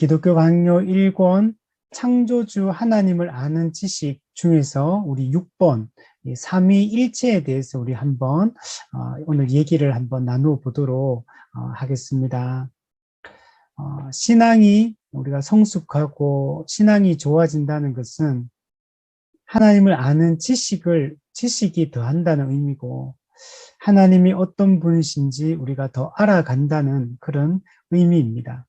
기독교 강요 1권 창조주 하나님을 아는 지식 중에서 우리 6번 삼위일체에 대해서 우리 한번 오늘 얘기를 한번 나누어 보도록 하겠습니다. 신앙이 우리가 성숙하고 신앙이 좋아진다는 것은 하나님을 아는 지식이 더한다는 의미고, 하나님이 어떤 분이신지 우리가 더 알아간다는 그런 의미입니다.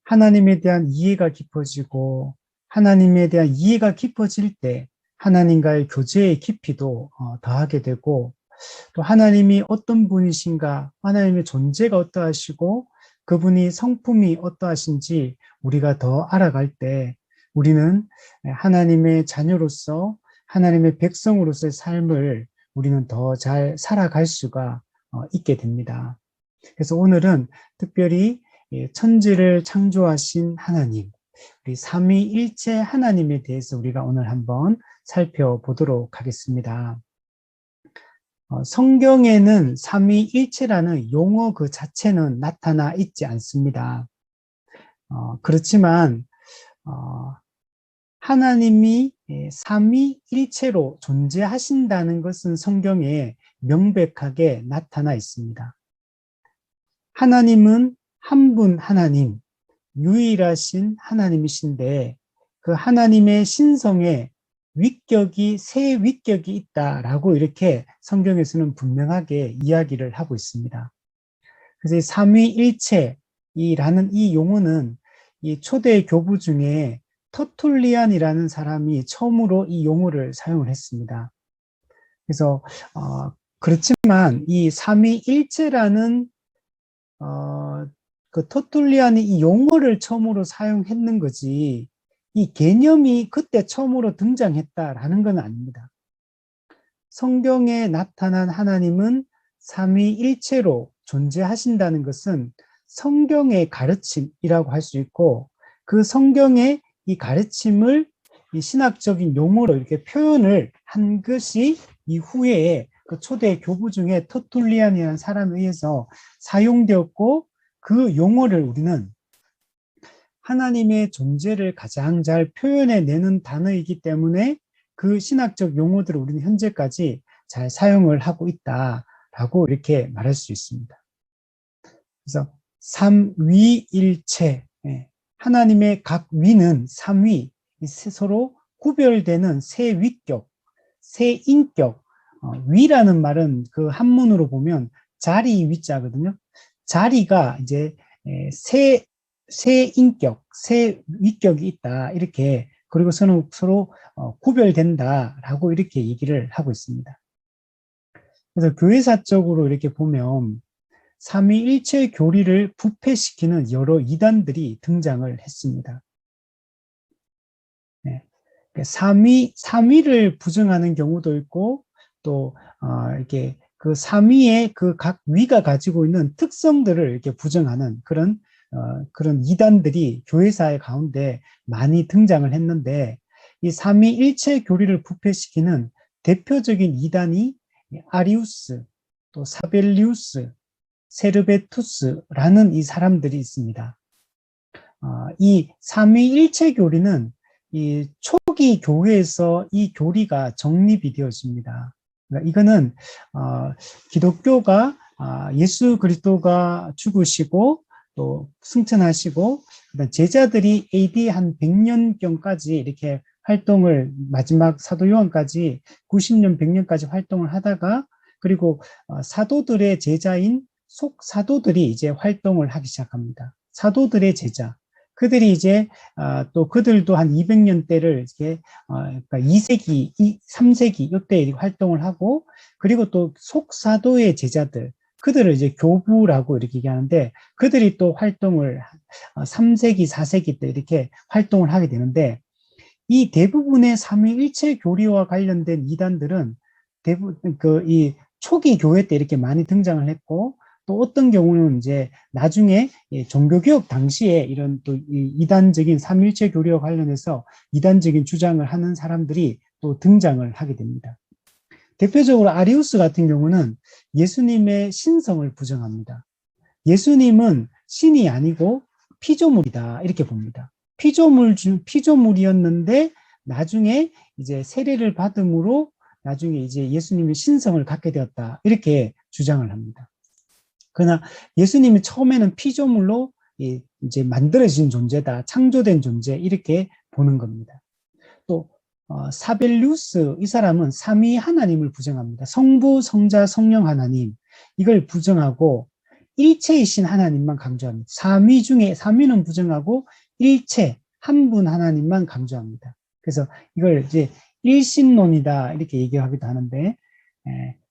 하나님에 대한 이해가 깊어지고, 하나님에 대한 이해가 깊어질 때 하나님과의 교제의 깊이도 더하게 되고, 또 하나님이 어떤 분이신가, 하나님의 존재가 어떠하시고 그분이 성품이 어떠하신지 우리가 더 알아갈 때 우리는 하나님의 자녀로서, 하나님의 백성으로서의 삶을 우리는 더 잘 살아갈 수가 있게 됩니다. 그래서 오늘은 특별히 천지를 창조하신 하나님, 우리 삼위일체 하나님에 대해서 우리가 오늘 한번 살펴보도록 하겠습니다. 성경에는 삼위일체라는 용어 그 자체는 나타나 있지 않습니다. 그렇지만 하나님이 삼위일체로 존재하신다는 것은 성경에 명백하게 나타나 있습니다. 하나님은 한 분 하나님, 유일하신 하나님이신데 그 하나님의 신성에 세 위격이 있다라고 이렇게 성경에서는 분명하게 이야기를 하고 있습니다. 그래서 이 삼위일체라는 이 용어는 이 초대 교부 중에 터툴리안이라는 사람이 처음으로 이 용어를 사용을 했습니다. 그래서 그렇지만 이 삼위일체라는 그 터툴리안이 이 용어를 처음으로 사용했는 거지, 이 개념이 그때 처음으로 등장했다라는 건 아닙니다. 성경에 나타난 하나님은 삼위일체로 존재하신다는 것은 성경의 가르침이라고 할 수 있고, 그 성경의 이 가르침을 이 신학적인 용어로 이렇게 표현을 한 것이 이후에 그 초대 교부 중에 터툴리안이라는 사람에 의해서 사용되었고, 그 용어를 우리는 하나님의 존재를 가장 잘 표현해내는 단어이기 때문에 그 신학적 용어들을 우리는 현재까지 잘 사용을 하고 있다라고 이렇게 말할 수 있습니다. 그래서 삼위일체, 하나님의 각 위는 삼위, 서로 구별되는 세 위격, 세 인격, 위라는 말은 그 한문으로 보면 자리 위자거든요. 자리가 이제 세 인격, 세 위격이 있다, 이렇게, 그리고 서로 구별된다라고 이렇게 얘기를 하고 있습니다. 그래서 교회사적으로 이렇게 보면 삼위일체 교리를 부패시키는 여러 이단들이 등장을 했습니다. 삼위를 부정하는 경우도 있고, 또 이렇게 그 삼위의 그 각 위가 가지고 있는 특성들을 이렇게 부정하는 그런 이단들이 교회사의 가운데 많이 등장을 했는데, 이 삼위일체 교리를 부패시키는 대표적인 이단이 아리우스, 또 사벨리우스, 세르베투스라는 이 사람들이 있습니다. 이 삼위일체 교리는 이 초기 교회에서 이 교리가 정립이 되었습니다. 그러니까 이거는 기독교가 예수 그리스도가 죽으시고 또 승천하시고 제자들이 AD 한 100년경까지 이렇게 활동을, 마지막 사도 요한까지 90년, 100년까지 활동을 하다가, 그리고 사도들의 제자인 속사도들이 이제 활동을 하기 시작합니다. 사도들의 제자. 그들이 이제 또 그들도 한 200년대를 이렇게 그러니까 2세기, 3세기 이때 활동을 하고, 그리고 또 속사도의 제자들, 그들을 이제 교부라고 이렇게 얘기하는데, 그들이 또 활동을 3세기, 4세기 때 이렇게 활동을 하게 되는데, 이 대부분의 삼위일체 교리와 관련된 이단들은 대부분 이 초기 교회 때 이렇게 많이 등장을 했고, 또 어떤 경우는 이제 나중에 종교개혁 당시에 이런 또 이단적인 삼위일체 교리와 관련해서 이단적인 주장을 하는 사람들이 또 등장을 하게 됩니다. 대표적으로 아리우스 같은 경우는 예수님의 신성을 부정합니다. 예수님은 신이 아니고 피조물이다 이렇게 봅니다. 피조물이었는데 나중에 이제 세례를 받음으로 나중에 이제 예수님의 신성을 갖게 되었다 이렇게 주장을 합니다. 그러나 예수님이 처음에는 피조물로 이제 만들어진 존재다, 창조된 존재 이렇게 보는 겁니다. 또 사벨리우스 이 사람은 삼위 하나님을 부정합니다. 성부, 성자, 성령 하나님 이걸 부정하고 일체이신 하나님만 강조합니다. 삼위는 부정하고 일체 한 분 하나님만 강조합니다. 그래서 이걸 이제 일신론이다 이렇게 얘기하기도 하는데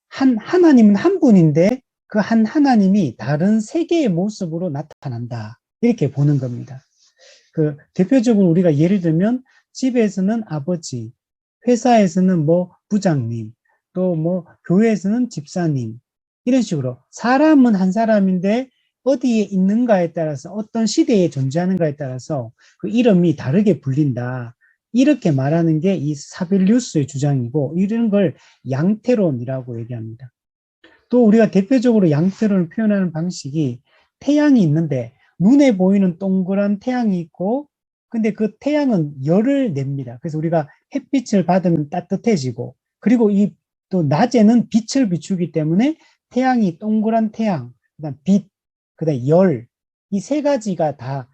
하나님은 한 분인데 그 한 하나님이 다른 세 개의 모습으로 나타난다 이렇게 보는 겁니다. 그 대표적으로 우리가 예를 들면 집에서는 아버지, 회사에서는 뭐 부장님, 또 뭐 교회에서는 집사님 이런 식으로 사람은 한 사람인데 어디에 있는가에 따라서 어떤 시대에 존재하는가에 따라서 그 이름이 다르게 불린다. 이렇게 말하는 게 이 사벨리우스의 주장이고 이런 걸 양태론이라고 얘기합니다. 또 우리가 대표적으로 양태론을 표현하는 방식이 태양이 있는데 눈에 보이는 동그란 태양이 있고 근데 그 태양은 열을 냅니다. 그래서 우리가 햇빛을 받으면 따뜻해지고 그리고 이 또 낮에는 빛을 비추기 때문에 태양이 동그란 태양, 그다음 빛, 그다음 열 이 세 가지가 다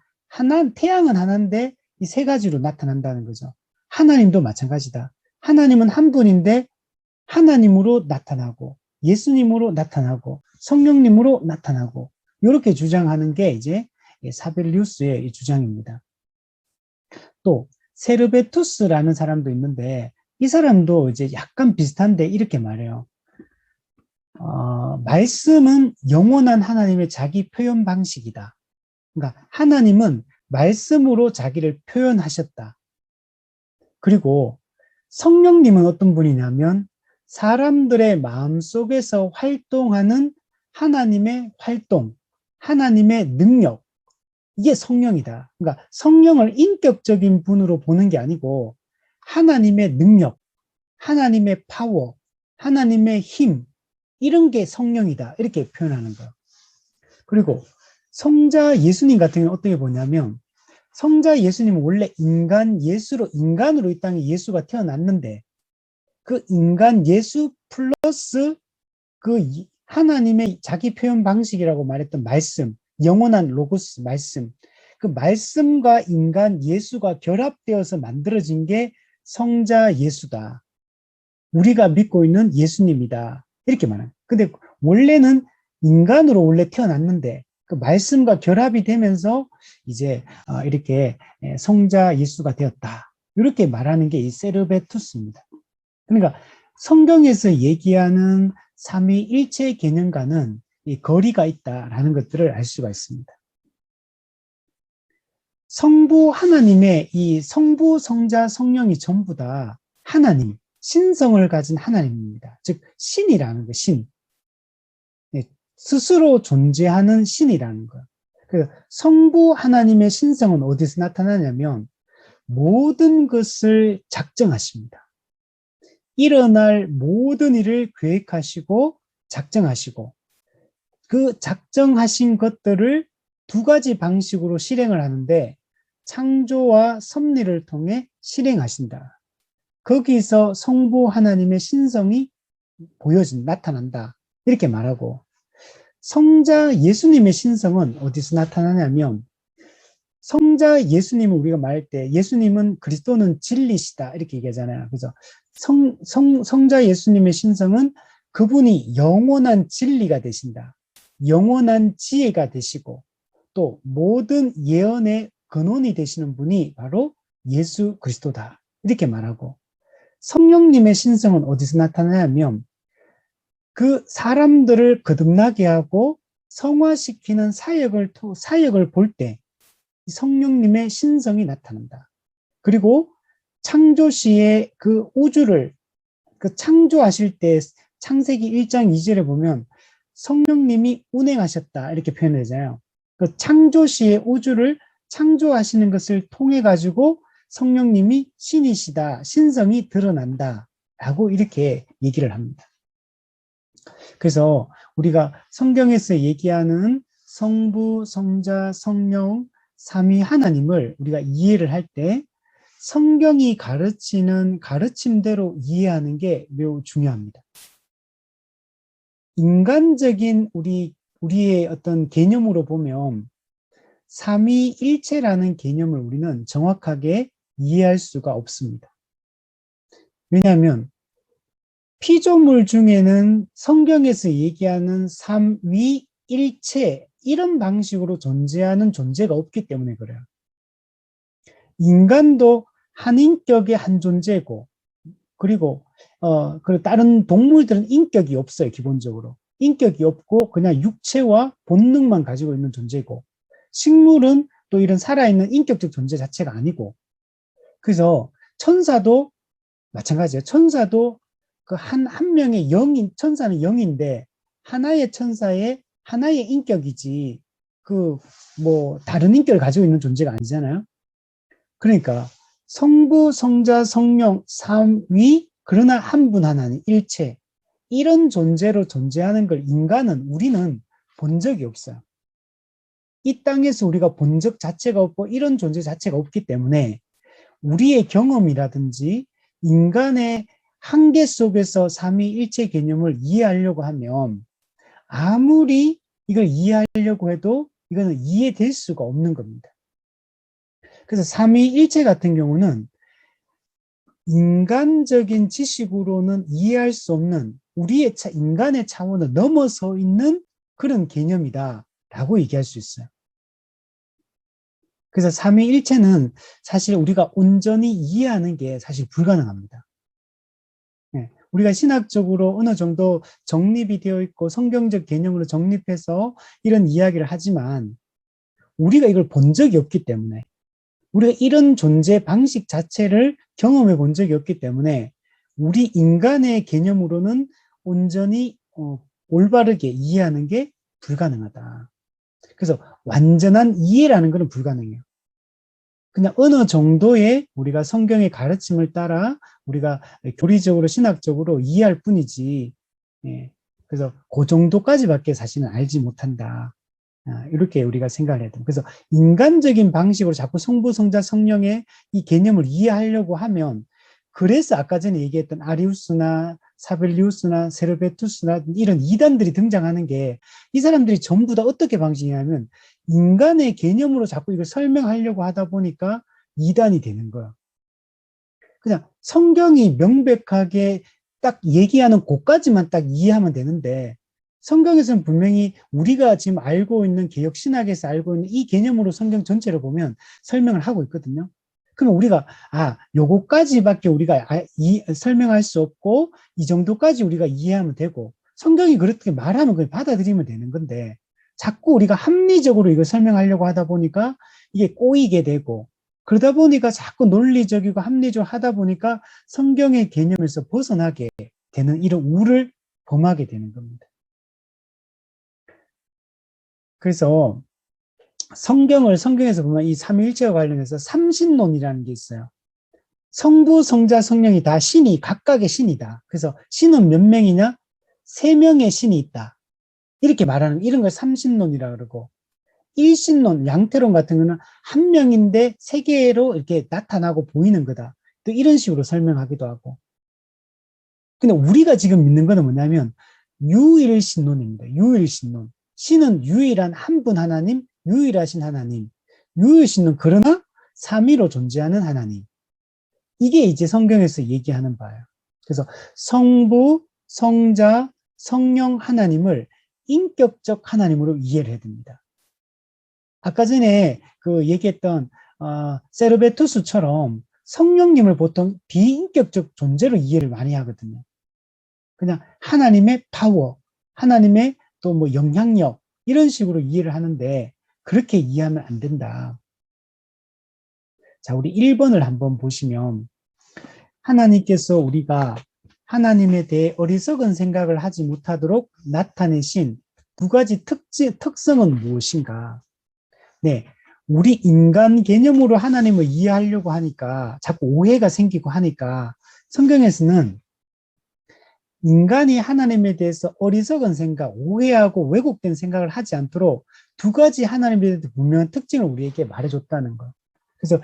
태양은 하나인데 이 세 가지로 나타난다는 거죠. 하나님도 마찬가지다. 하나님은 한 분인데 하나님으로 나타나고 예수님으로 나타나고 성령님으로 나타나고 이렇게 주장하는 게 이제 사벨리우스의 주장입니다. 또 세르베투스라는 사람도 있는데 이 사람도 이제 약간 비슷한데 이렇게 말해요. 말씀은 영원한 하나님의 자기 표현 방식이다. 그러니까 하나님은 말씀으로 자기를 표현하셨다. 그리고 성령님은 어떤 분이냐면 사람들의 마음속에서 활동하는 하나님의 활동, 하나님의 능력, 이게 성령이다. 그러니까 성령을 인격적인 분으로 보는 게 아니고 하나님의 능력, 하나님의 파워, 하나님의 힘 이런 게 성령이다. 이렇게 표현하는 거예요. 그리고 성자 예수님 같은 경우는 어떻게 보냐면 성자 예수님은 원래 인간으로 이 땅에 예수가 태어났는데 그 인간 예수 플러스 그 하나님의 자기 표현 방식이라고 말했던 말씀, 영원한 로고스 말씀, 그 말씀과 인간 예수가 결합되어서 만들어진 게 성자 예수다. 우리가 믿고 있는 예수님이다. 이렇게 말합니다. 근데 원래는 인간으로 원래 태어났는데 그 말씀과 결합이 되면서 이제 이렇게 성자 예수가 되었다. 이렇게 말하는 게 이 세르베투스입니다. 그러니까 성경에서 얘기하는 삼위일체 개념과는 이 거리가 있다라는 것들을 알 수가 있습니다. 성부 하나님의 이 성부, 성자, 성령이 전부 다 하나님, 신성을 가진 하나님입니다. 즉 신이라는 거, 신. 스스로 존재하는 신이라는 거. 그 성부 하나님의 신성은 어디서 나타나냐면 모든 것을 작정하십니다. 일어날 모든 일을 계획하시고 작정하시고 그 작정하신 것들을 두 가지 방식으로 실행을 하는데 창조와 섭리를 통해 실행하신다. 거기서 성부 하나님의 신성이 나타난다. 이렇게 말하고 성자 예수님의 신성은 어디서 나타나냐면 성자 예수님은 우리가 말할 때 예수님은 그리스도는 진리시다 이렇게 얘기하잖아요. 그래서 성자 예수님의 신성은 그분이 영원한 진리가 되신다. 영원한 지혜가 되시고 또 모든 예언의 근원이 되시는 분이 바로 예수 그리스도다. 이렇게 말하고 성령님의 신성은 어디서 나타나냐면 그 사람들을 거듭나게 하고 성화시키는 사역을 볼 때 성령님의 신성이 나타난다. 그리고 창조시에 그 우주를 창조하실 때 창세기 1장 2절에 보면 성령님이 운행하셨다 이렇게 표현하잖아요. 그 창조시의 우주를 창조하시는 것을 통해 가지고 성령님이 신이시다, 신성이 드러난다 라고 이렇게 얘기를 합니다. 그래서 우리가 성경에서 얘기하는 성부, 성자, 성령, 삼위 하나님을 우리가 이해를 할 때 성경이 가르치는 가르침대로 이해하는 게 매우 중요합니다. 인간적인 우리의 어떤 개념으로 보면 삼위일체라는 개념을 우리는 정확하게 이해할 수가 없습니다. 왜냐하면 피조물 중에는 성경에서 얘기하는 삼위일체 이런 방식으로 존재하는 존재가 없기 때문에 그래요. 인간도 한 인격의 한 존재고, 그리고 다른 동물들은 인격이 없어요. 기본적으로 인격이 없고 그냥 육체와 본능만 가지고 있는 존재고, 식물은 또 이런 살아있는 인격적 존재 자체가 아니고, 그래서 천사도 마찬가지예요. 천사도 그 한 명의 영인, 천사는 영인데 하나의 천사의 하나의 인격이지 다른 인격을 가지고 있는 존재가 아니잖아요. 그러니까 성부, 성자, 성령, 삼위, 그러나 한 분 하나님, 일체, 이런 존재로 존재하는 걸 우리는 본 적이 없어요. 이 땅에서 우리가 본 적 자체가 없고 이런 존재 자체가 없기 때문에 우리의 경험이라든지 인간의 한계 속에서 삼위일체 개념을 이해하려고 하면 아무리 이걸 이해하려고 해도 이거는 이해될 수가 없는 겁니다. 그래서 삼위일체 같은 경우는 인간적인 지식으로는 이해할 수 없는 인간의 차원을 넘어서 있는 그런 개념이다라고 얘기할 수 있어요. 그래서 삼위일체는 사실 우리가 온전히 이해하는 게 사실 불가능합니다. 네, 우리가 신학적으로 어느 정도 정립이 되어 있고 성경적 개념으로 정립해서 이런 이야기를 하지만 우리가 이걸 본 적이 없기 때문에, 우리가 이런 존재 방식 자체를 경험해 본 적이 없기 때문에 우리 인간의 개념으로는 온전히 올바르게 이해하는 게 불가능하다. 그래서 완전한 이해라는 것은 불가능해요. 그냥 어느 정도의 우리가 성경의 가르침을 따라 우리가 교리적으로 신학적으로 이해할 뿐이지, 그래서 그 정도까지밖에 사실은 알지 못한다. 이렇게 우리가 생각을 해야 됩니다. 그래서 인간적인 방식으로 자꾸 성부, 성자, 성령의 이 개념을 이해하려고 하면, 그래서 아까 전에 얘기했던 아리우스나 사벨리우스나 세르베투스나 이런 이단들이 등장하는 게, 이 사람들이 전부 다 어떻게 방식이냐면 인간의 개념으로 자꾸 이걸 설명하려고 하다 보니까 이단이 되는 거야. 그냥 성경이 명백하게 딱 얘기하는 곳까지만 딱 이해하면 되는데, 성경에서는 분명히 우리가 지금 알고 있는 개혁신학에서 알고 있는 이 개념으로 성경 전체를 보면 설명을 하고 있거든요. 그러면 우리가 요거까지밖에 우리가 설명할 수 없고 이 정도까지 우리가 이해하면 되고, 성경이 그렇게 말하면 그냥 받아들이면 되는 건데, 자꾸 우리가 합리적으로 이걸 설명하려고 하다 보니까 이게 꼬이게 되고, 그러다 보니까 자꾸 논리적이고 합리적으로 하다 보니까 성경의 개념에서 벗어나게 되는 이런 우를 범하게 되는 겁니다. 그래서 성경에서 보면 이 삼위일체와 관련해서 삼신론이라는 게 있어요. 성부, 성자, 성령이 다 각각의 신이다. 그래서 신은 몇 명이냐? 3명의 신이 있다. 이렇게 말하는, 이런 걸 삼신론이라고 그러고, 일신론, 양태론 같은 거는 한 명인데 3개로 이렇게 나타나고 보이는 거다. 또 이런 식으로 설명하기도 하고. 근데 우리가 지금 믿는 거는 뭐냐면 유일신론입니다. 유일신론. 신은 유일한 한 분 하나님, 유일하신 하나님. 유일신론, 그러나 삼위로 존재하는 하나님. 이게 이제 성경에서 얘기하는 바예요. 그래서 성부, 성자, 성령 하나님을 인격적 하나님으로 이해를 해야 됩니다. 아까 전에 얘기했던 세르베투스처럼 성령님을 보통 비인격적 존재로 이해를 많이 하거든요. 그냥 하나님의 파워, 하나님의 또 뭐 영향력, 이런 식으로 이해를 하는데, 그렇게 이해하면 안 된다. 자, 우리 1번을 한번 보시면, 하나님께서 우리가 하나님에 대해 어리석은 생각을 하지 못하도록 나타내신 2가지 특성은 무엇인가? 네, 우리 인간 개념으로 하나님을 이해하려고 하니까 자꾸 오해가 생기고 하니까, 성경에서는 인간이 하나님에 대해서 어리석은 생각, 오해하고 왜곡된 생각을 하지 않도록 두 가지 하나님에 대해서 분명한 특징을 우리에게 말해줬다는 거. 그래서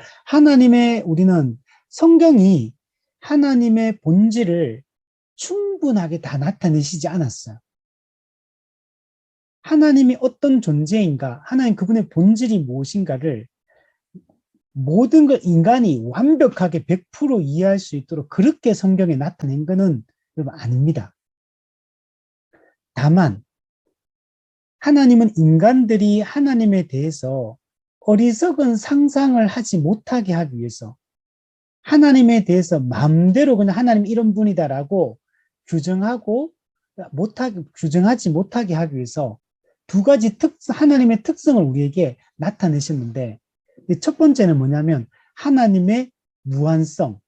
우리는 성경이 하나님의 본질을 충분하게 다 나타내시지 않았어요. 하나님이 어떤 존재인가, 하나님 그분의 본질이 무엇인가를 모든 걸 인간이 완벽하게 100% 이해할 수 있도록 그렇게 성경에 나타낸 것은 여러분 아닙니다. 다만 하나님은 인간들이 하나님에 대해서 어리석은 상상을 하지 못하게 하기 위해서 하나님에 대해서 마음대로 그냥 하나님 이런 분이다라고 규정하지 못하게 하기 위해서 두 가지 하나님의 특성을 우리에게 나타내셨는데, 첫 번째는 뭐냐면 하나님의 무한성,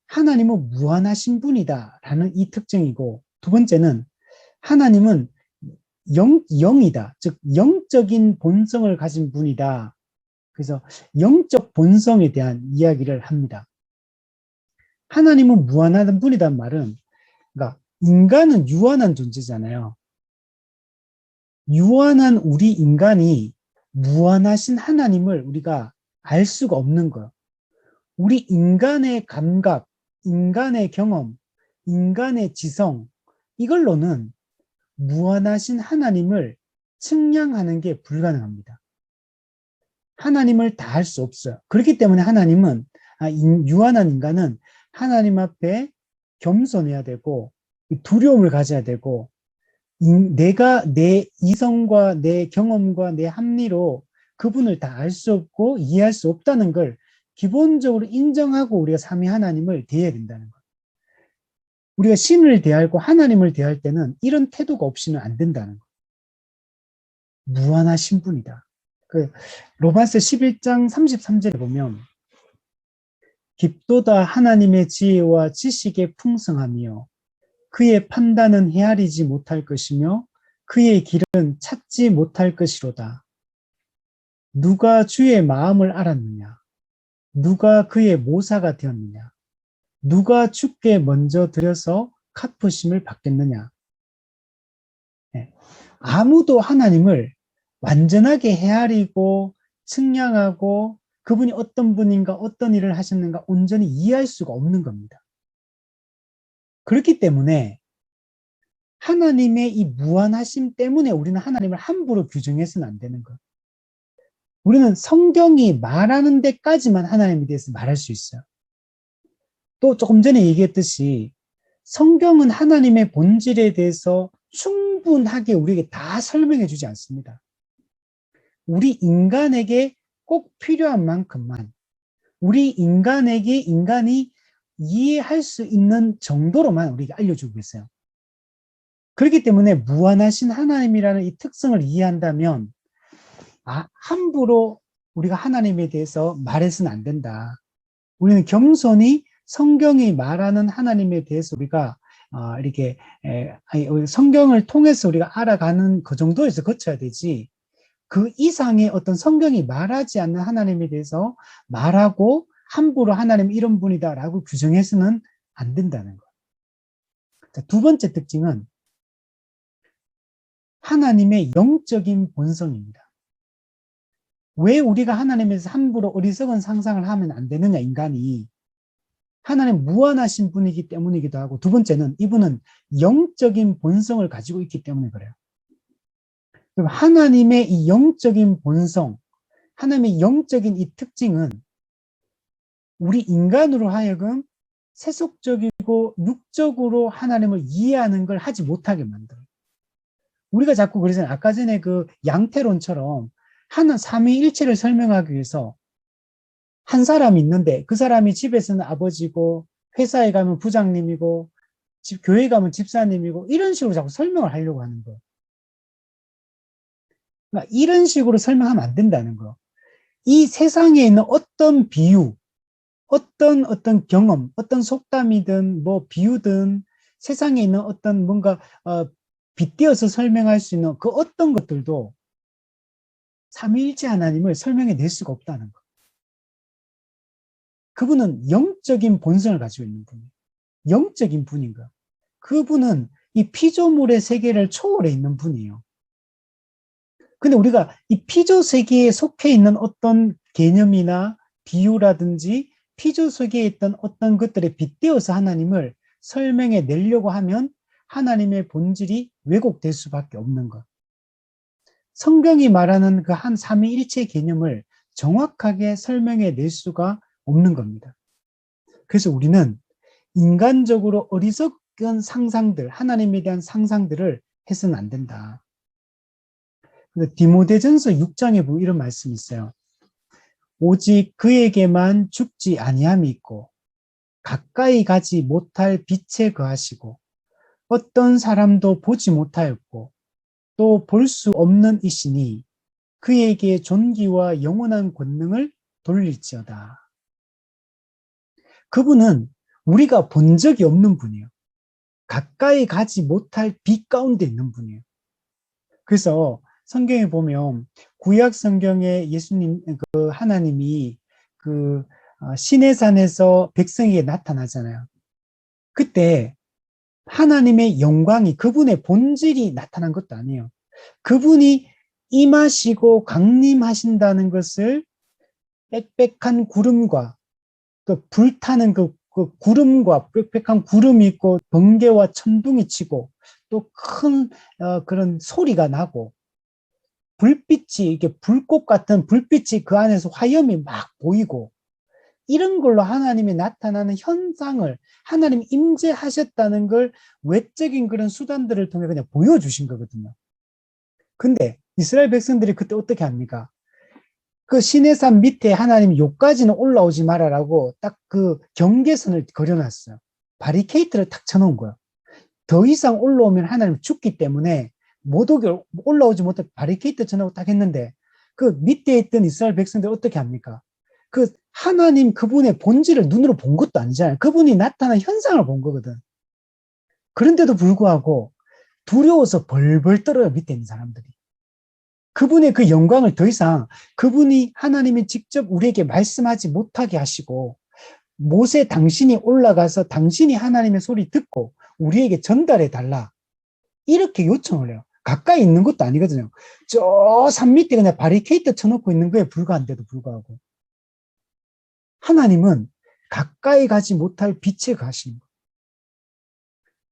하나님은 무한하신 분이다라는 이 특징이고, 두 번째는 하나님은 영이다, 즉 영적인 본성을 가진 분이다. 그래서 영적 본성에 대한 이야기를 합니다. 하나님은 무한한 분이란 말은, 그러니까 인간은 유한한 존재잖아요. 유한한 우리 인간이 무한하신 하나님을 우리가 알 수가 없는 거예요. 우리 인간의 감각, 인간의 경험, 인간의 지성, 이걸로는 무한하신 하나님을 측량하는 게 불가능합니다. 하나님을 다 할 수 없어요. 그렇기 때문에 유한한 인간은 하나님 앞에 겸손해야 되고 두려움을 가져야 되고, 내가 내 이성과 내 경험과 내 합리로 그분을 다 알 수 없고 이해할 수 없다는 걸 기본적으로 인정하고 우리가 삼위 하나님을 대해야 된다는 거예요. 우리가 신을 대하고 하나님을 대할 때는 이런 태도가 없이는 안 된다는 거예요. 무한하신 분이다. 로마서 11장 33절에 보면 깊도다 하나님의 지혜와 지식의 풍성하며 그의 판단은 헤아리지 못할 것이며 그의 길은 찾지 못할 것이로다. 누가 주의 마음을 알았느냐? 누가 그의 모사가 되었느냐? 누가 주께 먼저 들여서 갚으심을 받겠느냐? 네. 아무도 하나님을 완전하게 헤아리고 측량하고 그분이 어떤 분인가, 어떤 일을 하셨는가 온전히 이해할 수가 없는 겁니다. 그렇기 때문에 하나님의 이 무한하심 때문에 우리는 하나님을 함부로 규정해서는 안 되는 거예요. 우리는 성경이 말하는 데까지만 하나님에 대해서 말할 수 있어요. 또 조금 전에 얘기했듯이 성경은 하나님의 본질에 대해서 충분하게 우리에게 다 설명해 주지 않습니다. 우리 인간에게 꼭 필요한 만큼만, 우리 인간이 이해할 수 있는 정도로만 우리에게 알려주고 있어요. 그렇기 때문에 무한하신 하나님이라는 이 특성을 이해한다면 함부로 우리가 하나님에 대해서 말해서는 안 된다. 우리는 겸손히 성경이 말하는 하나님에 대해서 우리가 성경을 통해서 우리가 알아가는 그 정도에서 거쳐야 되지, 그 이상의 어떤 성경이 말하지 않는 하나님에 대해서 말하고 함부로 하나님 이런 분이다라고 규정해서는 안 된다는 거예요. 자, 두 번째 특징은 하나님의 영적인 본성입니다. 왜 우리가 하나님에서 함부로 어리석은 상상을 하면 안 되느냐, 인간이. 하나님 무한하신 분이기 때문이기도 하고, 두 번째는 이분은 영적인 본성을 가지고 있기 때문에 그래요. 그럼 하나님의 이 영적인 본성, 하나님의 영적인 이 특징은 우리 인간으로 하여금 세속적이고 육적으로 하나님을 이해하는 걸 하지 못하게 만들어요. 우리가 자꾸 그러잖아요. 아까 전에 그 양태론처럼 삼위일체를 설명하기 위해서 한 사람이 있는데 그 사람이 집에서는 아버지고 회사에 가면 부장님이고 교회 가면 집사님이고 이런 식으로 자꾸 설명을 하려고 하는 거예요. 그러니까 이런 식으로 설명하면 안 된다는 거예요. 이 세상에 있는 어떤 비유, 어떤 경험, 어떤 속담이든 뭐 비유든 세상에 있는 어떤 뭔가 빗대어서 설명할 수 있는 그 어떤 것들도 삼위일체 하나님을 설명해 낼 수가 없다는 거. 그분은 영적인 본성을 가지고 있는 분이에요. 영적인 분인 거예요. 그분은 이 피조물의 세계를 초월해 있는 분이에요. 근데 우리가 이 피조 세계에 속해 있는 어떤 개념이나 비유라든지 피조 세계에 있던 어떤 것들에 빗대어서 하나님을 설명해 내려고 하면 하나님의 본질이 왜곡될 수밖에 없는 것. 성경이 말하는 그 한 삼위일체 개념을 정확하게 설명해 낼 수가 없는 겁니다. 그래서 우리는 인간적으로 어리석은 상상들, 하나님에 대한 상상들을 해서는 안 된다. 디모데전서 6장에 보면 이런 말씀이 있어요. 오직 그에게만 죽지 아니함이 있고 가까이 가지 못할 빛에 거하시고 어떤 사람도 보지 못하였고 또 볼 수 없는 이시니 그에게 존귀와 영원한 권능을 돌릴지어다. 그분은 우리가 본 적이 없는 분이에요. 가까이 가지 못할 빛 가운데 있는 분이에요. 그래서 성경에 보면 구약 성경에 예수님, 그 하나님이 그 시내산에서 백성에게 나타나잖아요. 그때 하나님의 영광이 그분의 본질이 나타난 것도 아니에요. 그분이 임하시고 강림하신다는 것을 빽빽한 구름과 그 불타는 그 구름과 빽빽한 구름이 있고 번개와 천둥이 치고 또 큰 그런 소리가 나고 불빛이 이렇게 불꽃 같은 불빛이 그 안에서 화염이 막 보이고 이런 걸로 하나님이 나타나는 현상을 하나님이 임재하셨다는 걸 외적인 그런 수단들을 통해 그냥 보여주신 거거든요. 근데 이스라엘 백성들이 그때 어떻게 합니까? 그 시내산 밑에 하나님이 여기까지는 올라오지 말아라고 딱 그 경계선을 그려놨어요. 바리케이트를 탁 쳐놓은 거예요. 더 이상 올라오면 하나님 죽기 때문에 못 오게 올라오지 못해 바리케이트 쳐놓고 딱 했는데 그 밑에 있던 이스라엘 백성들 어떻게 합니까? 그 하나님 그분의 본질을 눈으로 본 것도 아니잖아요. 그분이 나타난 현상을 본 거거든. 그런데도 불구하고 두려워서 벌벌 떨어요, 밑에 있는 사람들이. 그분의 그 영광을 더 이상 그분이 하나님이 직접 우리에게 말씀하지 못하게 하시고 모세 당신이 올라가서 당신이 하나님의 소리 듣고 우리에게 전달해 달라. 이렇게 요청을 해요. 가까이 있는 것도 아니거든요. 저 산 밑에 그냥 바리케이트 쳐놓고 있는 거에 불과한데도 불구하고. 하나님은 가까이 가지 못할 빛에 가신 거예요.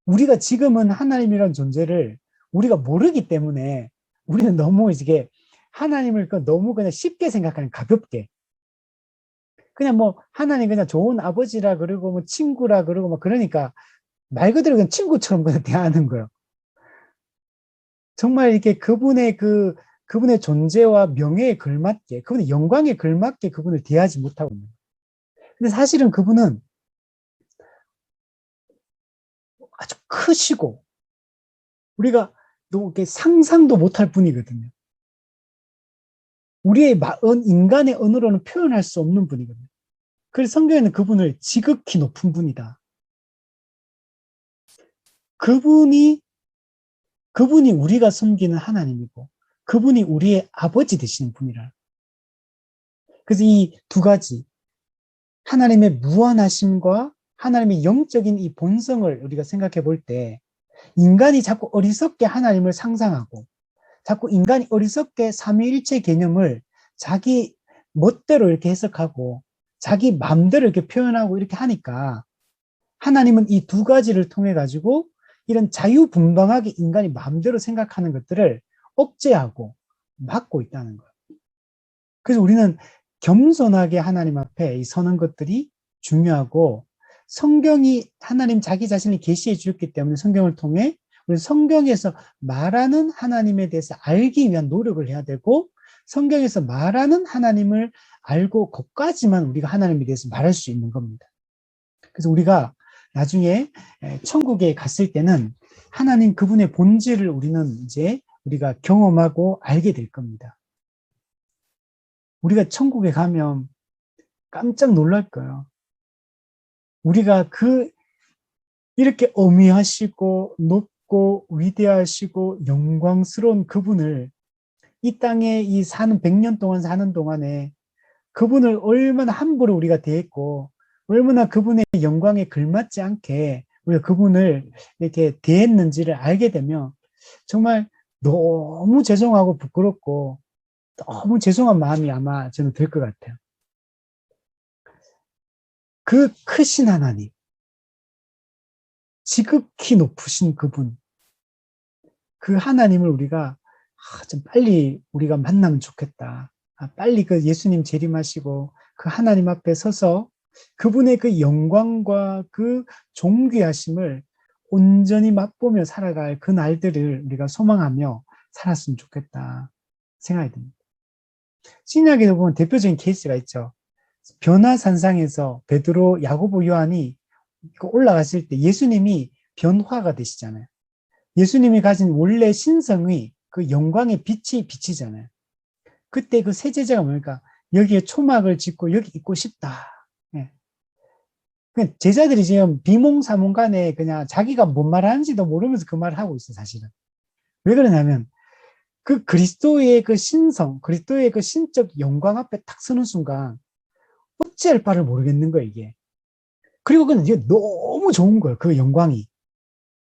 우리가 지금은 하나님이라는 존재를 우리가 모르기 때문에 우리는 너무 이게 하나님을 너무 그냥 쉽게 생각하는, 가볍게. 그냥 뭐 하나님 그냥 좋은 아버지라 그러고 뭐 친구라 그러고 막 그러니까 말 그대로 그냥 친구처럼 그냥 대하는 거예요. 정말 이렇게 그분의 존재와 명예에 걸맞게, 그분의 영광에 걸맞게 그분을 대하지 못하고 있는 거예요. 근데 사실은 그분은 아주 크시고 우리가 너무 상상도 못할 분이거든요. 우리의 인간의 언어로는 표현할 수 없는 분이거든요. 그래서 성경에는 그분을 지극히 높은 분이다. 그분이 우리가 섬기는 하나님이고 그분이 우리의 아버지 되시는 분이라. 그래서 이 두 가지, 하나님의 무한하심과 하나님의 영적인 이 본성을 우리가 생각해 볼 때 인간이 자꾸 어리석게 하나님을 상상하고 자꾸 인간이 어리석게 삼위일체 개념을 자기 멋대로 이렇게 해석하고 자기 마음대로 이렇게 표현하고 이렇게 하니까 하나님은 이 두 가지를 통해 가지고 이런 자유분방하게 인간이 마음대로 생각하는 것들을 억제하고 막고 있다는 거예요. 그래서 우리는 겸손하게 하나님 앞에 서는 것들이 중요하고 성경이 하나님 자기 자신을 계시해 주었기 때문에 성경을 통해 우리 성경에서 말하는 하나님에 대해서 알기 위한 노력을 해야 되고 성경에서 말하는 하나님을 알고 거기까지만 우리가 하나님에 대해서 말할 수 있는 겁니다. 그래서 우리가 나중에 천국에 갔을 때는 하나님 그분의 본질을 우리가 경험하고 알게 될 겁니다. 우리가 천국에 가면 깜짝 놀랄 거예요. 우리가 이렇게 어미하시고 높고 위대하시고 영광스러운 그분을 이 땅에 사는 100년 동안 사는 동안에 그분을 얼마나 함부로 우리가 대했고 얼마나 그분의 영광에 걸맞지 않게 우리가 그분을 이렇게 대했는지를 알게 되면 정말 너무 죄송하고 부끄럽고 너무 죄송한 마음이 아마 저는 들 것 같아요. 그 크신 하나님, 지극히 높으신 그분, 그 하나님을 우리가 좀 빨리 우리가 만나면 좋겠다. 빨리 그 예수님 재림하시고 그 하나님 앞에 서서 그분의 그 영광과 그 존귀하심을 온전히 맛보며 살아갈 그 날들을 우리가 소망하며 살았으면 좋겠다 생각이 듭니다. 신약에도 보면 대표적인 케이스가 있죠. 변화산상에서 베드로, 야고보, 요한이 올라갔을 때 예수님이 변화가 되시잖아요. 예수님이 가진 원래 신성의 그 영광의 빛이 비치잖아요. 그때 그 세 제자가 뭡니까? 여기에 초막을 짓고 여기 있고 싶다. 예. 제자들이 지금 비몽사몽간에 그냥 자기가 뭔 말 하는지도 모르면서 그 말을 하고 있어, 사실은. 왜 그러냐면, 그 그리스도의 그 신성, 그리스도의 그 신적 영광 앞에 딱 서는 순간, 어찌할 바를 모르겠는 거예요, 이게. 그리고 그건 이게 너무 좋은 거예요, 그 영광이.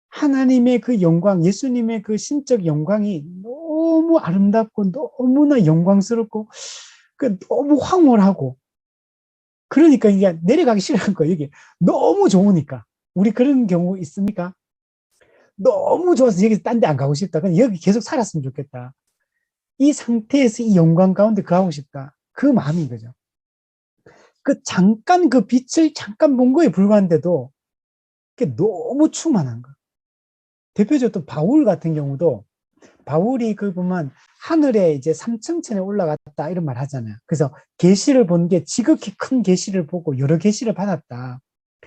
하나님의 그 영광, 예수님의 그 신적 영광이 너무 아름답고 너무나 영광스럽고 너무 황홀하고 그러니까 이게 내려가기 싫은 거예요. 이게 너무 좋으니까. 우리 그런 경우 있습니까? 너무 좋아서 여기 딴 데 안 가고 싶다. 그냥 여기 계속 살았으면 좋겠다. 이 상태에서 이 영광 가운데 거하고 싶다. 그 마음인 거죠. 그 잠깐 그 빛을 잠깐 본 거에 불과한데도 그게 너무 충만한 거. 대표적으로 또 바울 같은 경우도 바울이 그 보면 하늘에 이제 삼층천에 올라갔다 이런 말 하잖아요. 그래서 계시를 본 게 지극히 큰 계시를 보고 여러 계시를 받았다.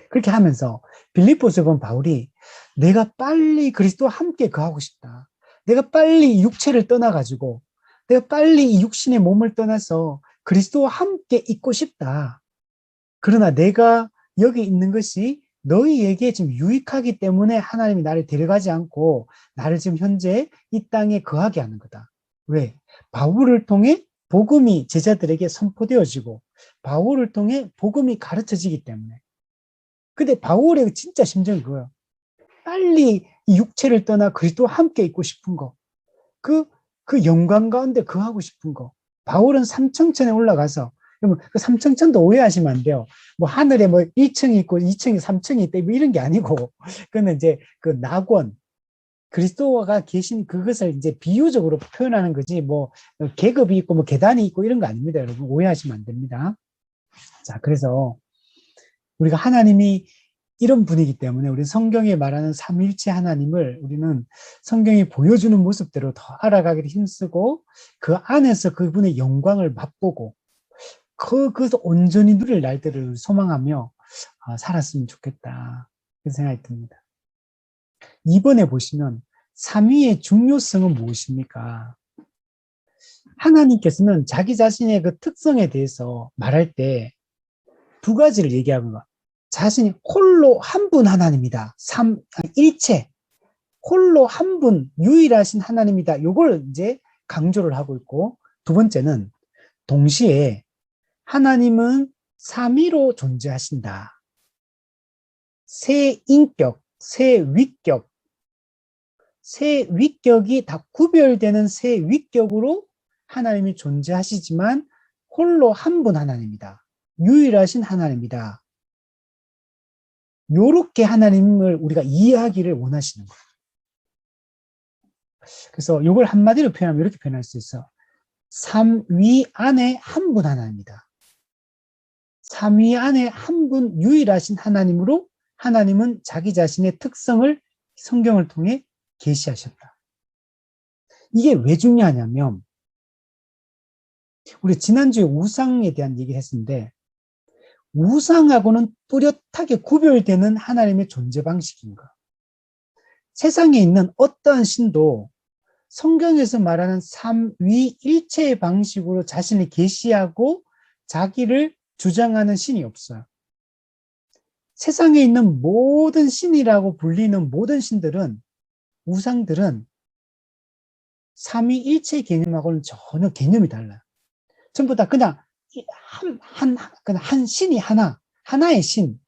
그렇게 하면서 빌립보서 본 바울이 내가 빨리 그리스도와 함께 거하고 싶다. 내가 빨리 육체를 떠나가지고 내가 빨리 이 육신의 몸을 떠나서 그리스도와 함께 있고 싶다. 그러나 내가 여기 있는 것이 너희에게 지금 유익하기 때문에 하나님이 나를 데려가지 않고 나를 지금 현재 이 땅에 거하게 하는 거다. 왜? 바울을 통해 복음이 제자들에게 선포되어지고 바울을 통해 복음이 가르쳐지기 때문에. 근데 바울의 진짜 심정이 그거예요. 빨리 이 육체를 떠나 그리스도와 함께 있고 싶은 거. 그 영광 가운데 거하고 싶은 거. 바울은 삼층천에 올라가서 그 삼층천도 오해하시면 안 돼요. 뭐 하늘에 뭐 1층이 있고 2층이 3층이 있다 뭐 이런 게 아니고 그는 이제 그 낙원 그리스도가 계신 그것을 이제 비유적으로 표현하는 거지 뭐 계급이 있고 뭐 계단이 있고 이런 거 아닙니다. 여러분 오해하시면 안 됩니다. 자, 그래서 우리가 하나님이 이런 분이기 때문에 우리 성경에 말하는 삼위일체 하나님을 우리는 성경이 보여주는 모습대로 더 알아가기를 힘쓰고 그 안에서 그분의 영광을 맛보고 그것을 온전히 누릴 날들을 소망하며 살았으면 좋겠다. 그런 생각이 듭니다. 2번에 보시면 삼위의 중요성은 무엇입니까? 하나님께서는 자기 자신의 그 특성에 대해서 말할 때 두 가지를 얘기합니다. 자신이 홀로 한 분 하나님이다. 일체. 홀로 한 분, 유일하신 하나님이다. 요걸 이제 강조를 하고 있고, 두 번째는 동시에 하나님은 삼위로 존재하신다. 세 인격, 세 위격, 세 위격이 다 구별되는 세 위격으로 하나님이 존재하시지만 홀로 한 분 하나님이다. 유일하신 하나님이다. 요렇게 하나님을 우리가 이해하기를 원하시는 거예요. 그래서 이걸 한마디로 표현하면 이렇게 표현할 수 있어. 삼위 안에 한 분 하나님이다. 삼위 안에 한 분 유일하신 하나님으로 하나님은 자기 자신의 특성을 성경을 통해 계시하셨다. 이게 왜 중요하냐면 우리 지난주에 우상에 대한 얘기를 했는데 우상하고는 뚜렷하게 구별되는 하나님의 존재 방식인 거. 세상에 있는 어떠한 신도 성경에서 말하는 삼위일체의 방식으로 자신을 계시하고 자기를 주장하는 신이 없어요. 세상에 있는 모든 신이라고 불리는 모든 신들은 우상들은 삼위일체 개념하고는 전혀 개념이 달라요. 전부 다 그냥 그냥 한 신이 하나의 신,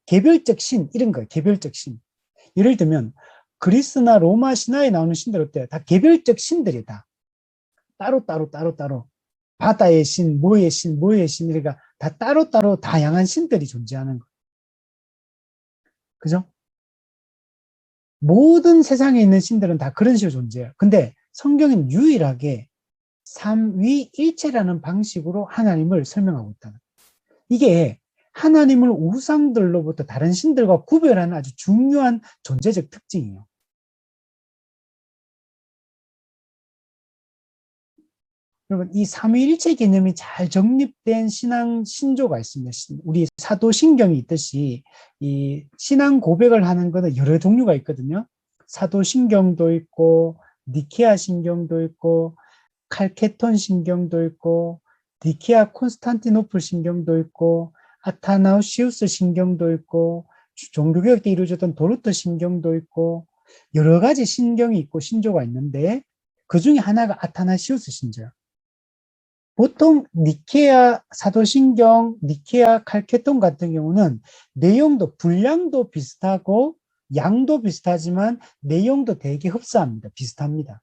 개별적 신 이런 거예요. 개별적 신. 예를 들면 그리스나 로마 신화에 나오는 신들 어때요? 다 개별적 신들이다. 따로. 바다의 신, 뭐의 신, 뭐의 신, 그러니까 다 따로따로 다양한 신들이 존재하는 거. 그죠? 모든 세상에 있는 신들은 다 그런 식으로 존재해요. 근데 성경은 유일하게 삼위일체라는 방식으로 하나님을 설명하고 있다. 이게 하나님을 우상들로부터 다른 신들과 구별하는 아주 중요한 존재적 특징이에요. 여러분, 이 삼위일체 개념이 잘 정립된 신조가 있습니다. 우리 사도신경이 있듯이 이 신앙 고백을 하는 것은 여러 종류가 있거든요. 사도신경도 있고 니케아 신경도 있고 칼케톤 신경도 있고 니케아 콘스탄티노플 신경도 있고 아타나우시우스 신경도 있고 종교개혁 때 이루어졌던 도르트 신경도 있고 여러 가지 신경이 있고 신조가 있는데 그 중에 하나가 아타나시우스 신조예요. 보통 니케아 사도신경, 니케아 칼케톤 같은 경우는 내용도 분량도 비슷하고 양도 비슷하지만 내용도 되게 흡사합니다. 비슷합니다.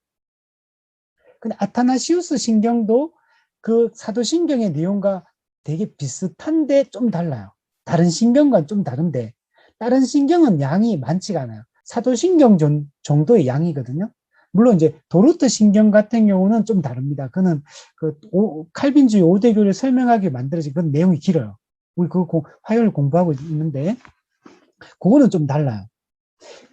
근데 아타나시우스 신경도 그 사도신경의 내용과 되게 비슷한데 좀 달라요. 다른 신경과는 좀 다른데 다른 신경은 양이 많지가 않아요. 사도신경 정도의 양이거든요. 물론 이제 도르트 신경 같은 경우는 좀 다릅니다. 그는 칼빈주의 5대교를 설명하게 만들어진 그런 내용이 길어요. 우리 그거 화요일 공부하고 있는데 그거는 좀 달라요.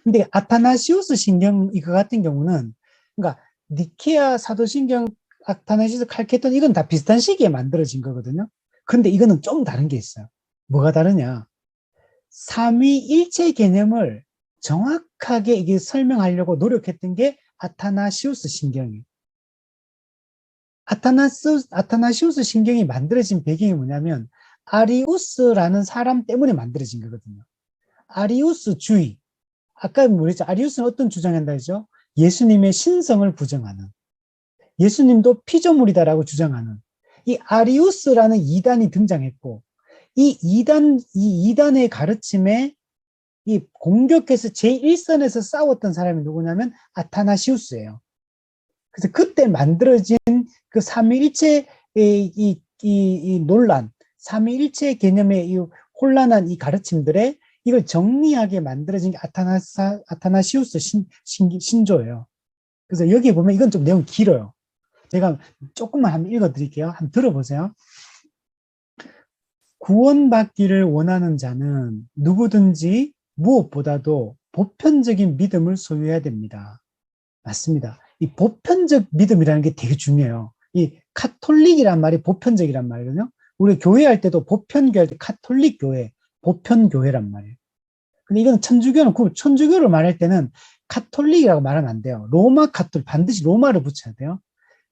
근데 아타나시우스 신경 이거 같은 경우는 그러니까 니케아 사도신경 아타나시우스 칼케톤 이건 다 비슷한 시기에 만들어진 거거든요. 근데 이거는 좀 다른 게 있어요. 뭐가 다르냐? 삼위일체 개념을 정확하게 이게 설명하려고 노력했던 게 아타나시우스 신경이에요. 아타나시우스 신경이 만들어진 배경이 뭐냐면 아리우스라는 사람 때문에 만들어진 거거든요. 아리우스주의. 아까 뭐랬죠? 아리우스는 어떤 주장한다 했죠? 예수님의 신성을 부정하는. 예수님도 피조물이다라고 주장하는. 이 아리우스라는 이단이 등장했고, 이 이단의 가르침에 이 공격해서 제1선에서 싸웠던 사람이 누구냐면 아타나시우스예요. 그래서 그때 만들어진 그 삼위일체의 이 논란, 삼위일체 개념의 이 혼란한 이 가르침들에 이걸 정리하게 만들어진 게 아타나시우스 신조예요. 그래서 여기 보면 이건 좀 내용이 길어요. 제가 조금만 한번 읽어드릴게요. 한번 들어보세요. 구원받기를 원하는 자는 누구든지 무엇보다도 보편적인 믿음을 소유해야 됩니다. 맞습니다. 이 보편적 믿음이라는 게 되게 중요해요. 이 카톨릭이란 말이 보편적이란 말이거든요. 우리 교회할 때도 보편교회, 카톨릭 교회, 보편교회란 말이에요. 근데 이건 천주교를 말할 때는 카톨릭이라고 말하면 안 돼요. 로마 카톨릭, 반드시 로마를 붙여야 돼요.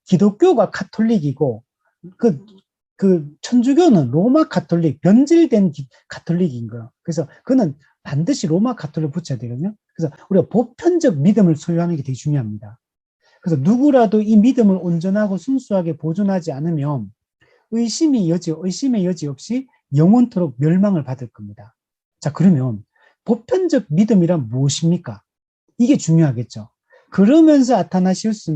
기독교가 카톨릭이고, 천주교는 로마 카톨릭, 변질된 카톨릭인 거예요. 그래서 그는 반드시 로마 카톨릭 붙여야 되거든요. 그래서 우리가 보편적 믿음을 소유하는 게 되게 중요합니다. 그래서 누구라도 이 믿음을 온전하고 순수하게 보존하지 않으면 의심의 여지 없이 영원토록 멸망을 받을 겁니다. 자, 그러면 보편적 믿음이란 무엇입니까? 이게 중요하겠죠. 그러면서 아타나시우스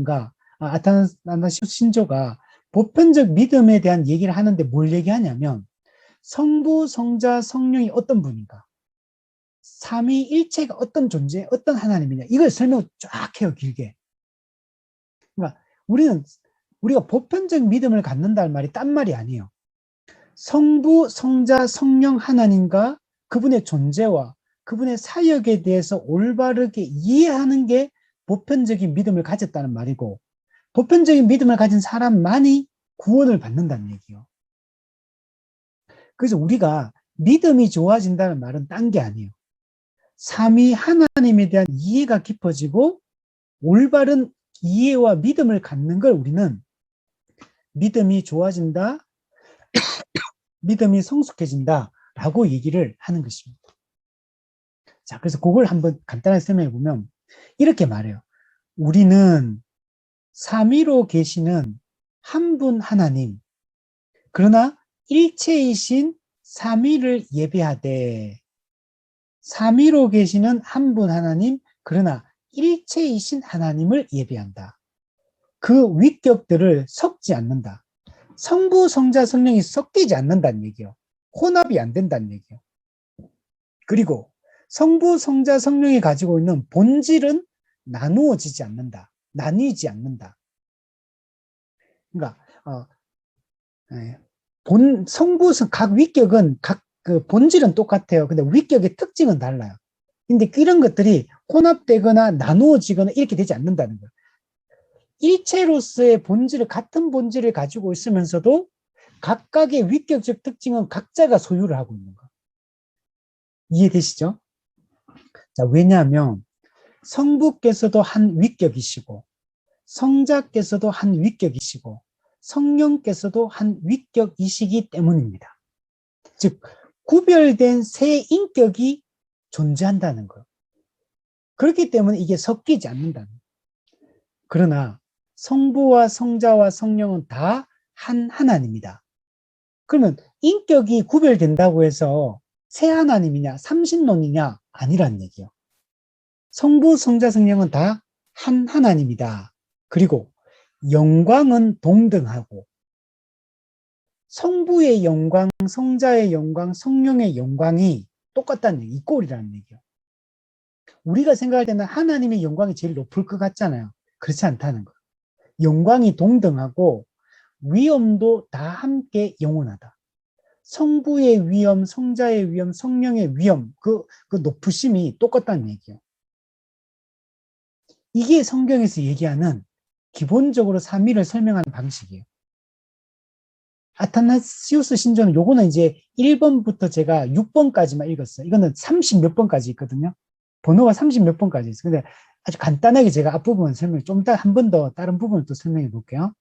신조가 보편적 믿음에 대한 얘기를 하는데 뭘 얘기하냐면 성부, 성자, 성령이 어떤 분인가? 삼위일체가 어떤 존재, 어떤 하나님이냐? 이걸 설명을 쫙 해요, 길게. 그러니까 우리가 보편적 믿음을 갖는다는 말이 딴 말이 아니에요. 성부, 성자, 성령 하나님과 그분의 존재와 그분의 사역에 대해서 올바르게 이해하는 게 보편적인 믿음을 가졌다는 말이고, 보편적인 믿음을 가진 사람만이 구원을 받는다는 얘기예요. 그래서 우리가 믿음이 좋아진다는 말은 딴 게 아니에요. 삼위 하나님에 대한 이해가 깊어지고 올바른 이해와 믿음을 갖는 걸 우리는 믿음이 좋아진다, 믿음이 성숙해진다 라고 얘기를 하는 것입니다. 자, 그래서 그걸 한번 간단하게 설명해 보면 이렇게 말해요. 우리는 삼위로 계시는 한 분 하나님, 그러나 일체이신 삼위를 예배하되, 삼위로 계시는 한 분 하나님, 그러나 일체이신 하나님을 예배한다. 그 위격들을 섞지 않는다. 성부, 성자, 성령이 섞이지 않는다는 얘기예요. 혼합이 안 된다는 얘기예요. 그리고 성부, 성자, 성령이 가지고 있는 본질은 나누어지지 않는다. 나뉘지 않는다. 그러니까 성부, 각 위격은 각 그 본질은 똑같아요. 근데 위격의 특징은 달라요. 근데 이런 것들이 혼합되거나 나누어지거나 이렇게 되지 않는다는 거예요. 일체로서의 본질을 같은 본질을 가지고 있으면서도 각각의 위격적 특징은 각자가 소유를 하고 있는 거예요. 이해되시죠? 자, 왜냐하면 성부께서도 한 위격이시고 성자께서도 한 위격이시고 성령께서도 한 위격이시기 때문입니다. 즉 구별된 세 인격이 존재한다는 거예요. 그렇기 때문에 이게 섞이지 않는다는 거예요. 그러나 성부와 성자와 성령은 다 한 하나님이다. 그러면 인격이 구별된다고 해서 세 하나님이냐 삼신론이냐 아니란 얘기예요. 성부, 성자, 성령은 다 한 하나님이다. 그리고 영광은 동등하고 성부의 영광, 성자의 영광, 성령의 영광이 똑같다는 얘기, 이꼴이라는 얘기예요. 우리가 생각할 때는 하나님의 영광이 제일 높을 것 같잖아요. 그렇지 않다는 거예요. 영광이 동등하고 위엄도 다 함께 영원하다. 성부의 위엄, 성자의 위엄, 성령의 위엄, 그 높으심이 똑같다는 얘기예요. 이게 성경에서 얘기하는 기본적으로 삼위를 설명하는 방식이에요. 아타나시우스 신조는 요거는 이제 1번부터 제가 6번까지만 읽었어요. 이거는 30 몇 번까지 있거든요. 번호가 30 몇 번까지 있어요. 근데 아주 간단하게 제가 앞부분 설명, 좀 이따 한 번 더 다른 부분을 또 설명해 볼게요.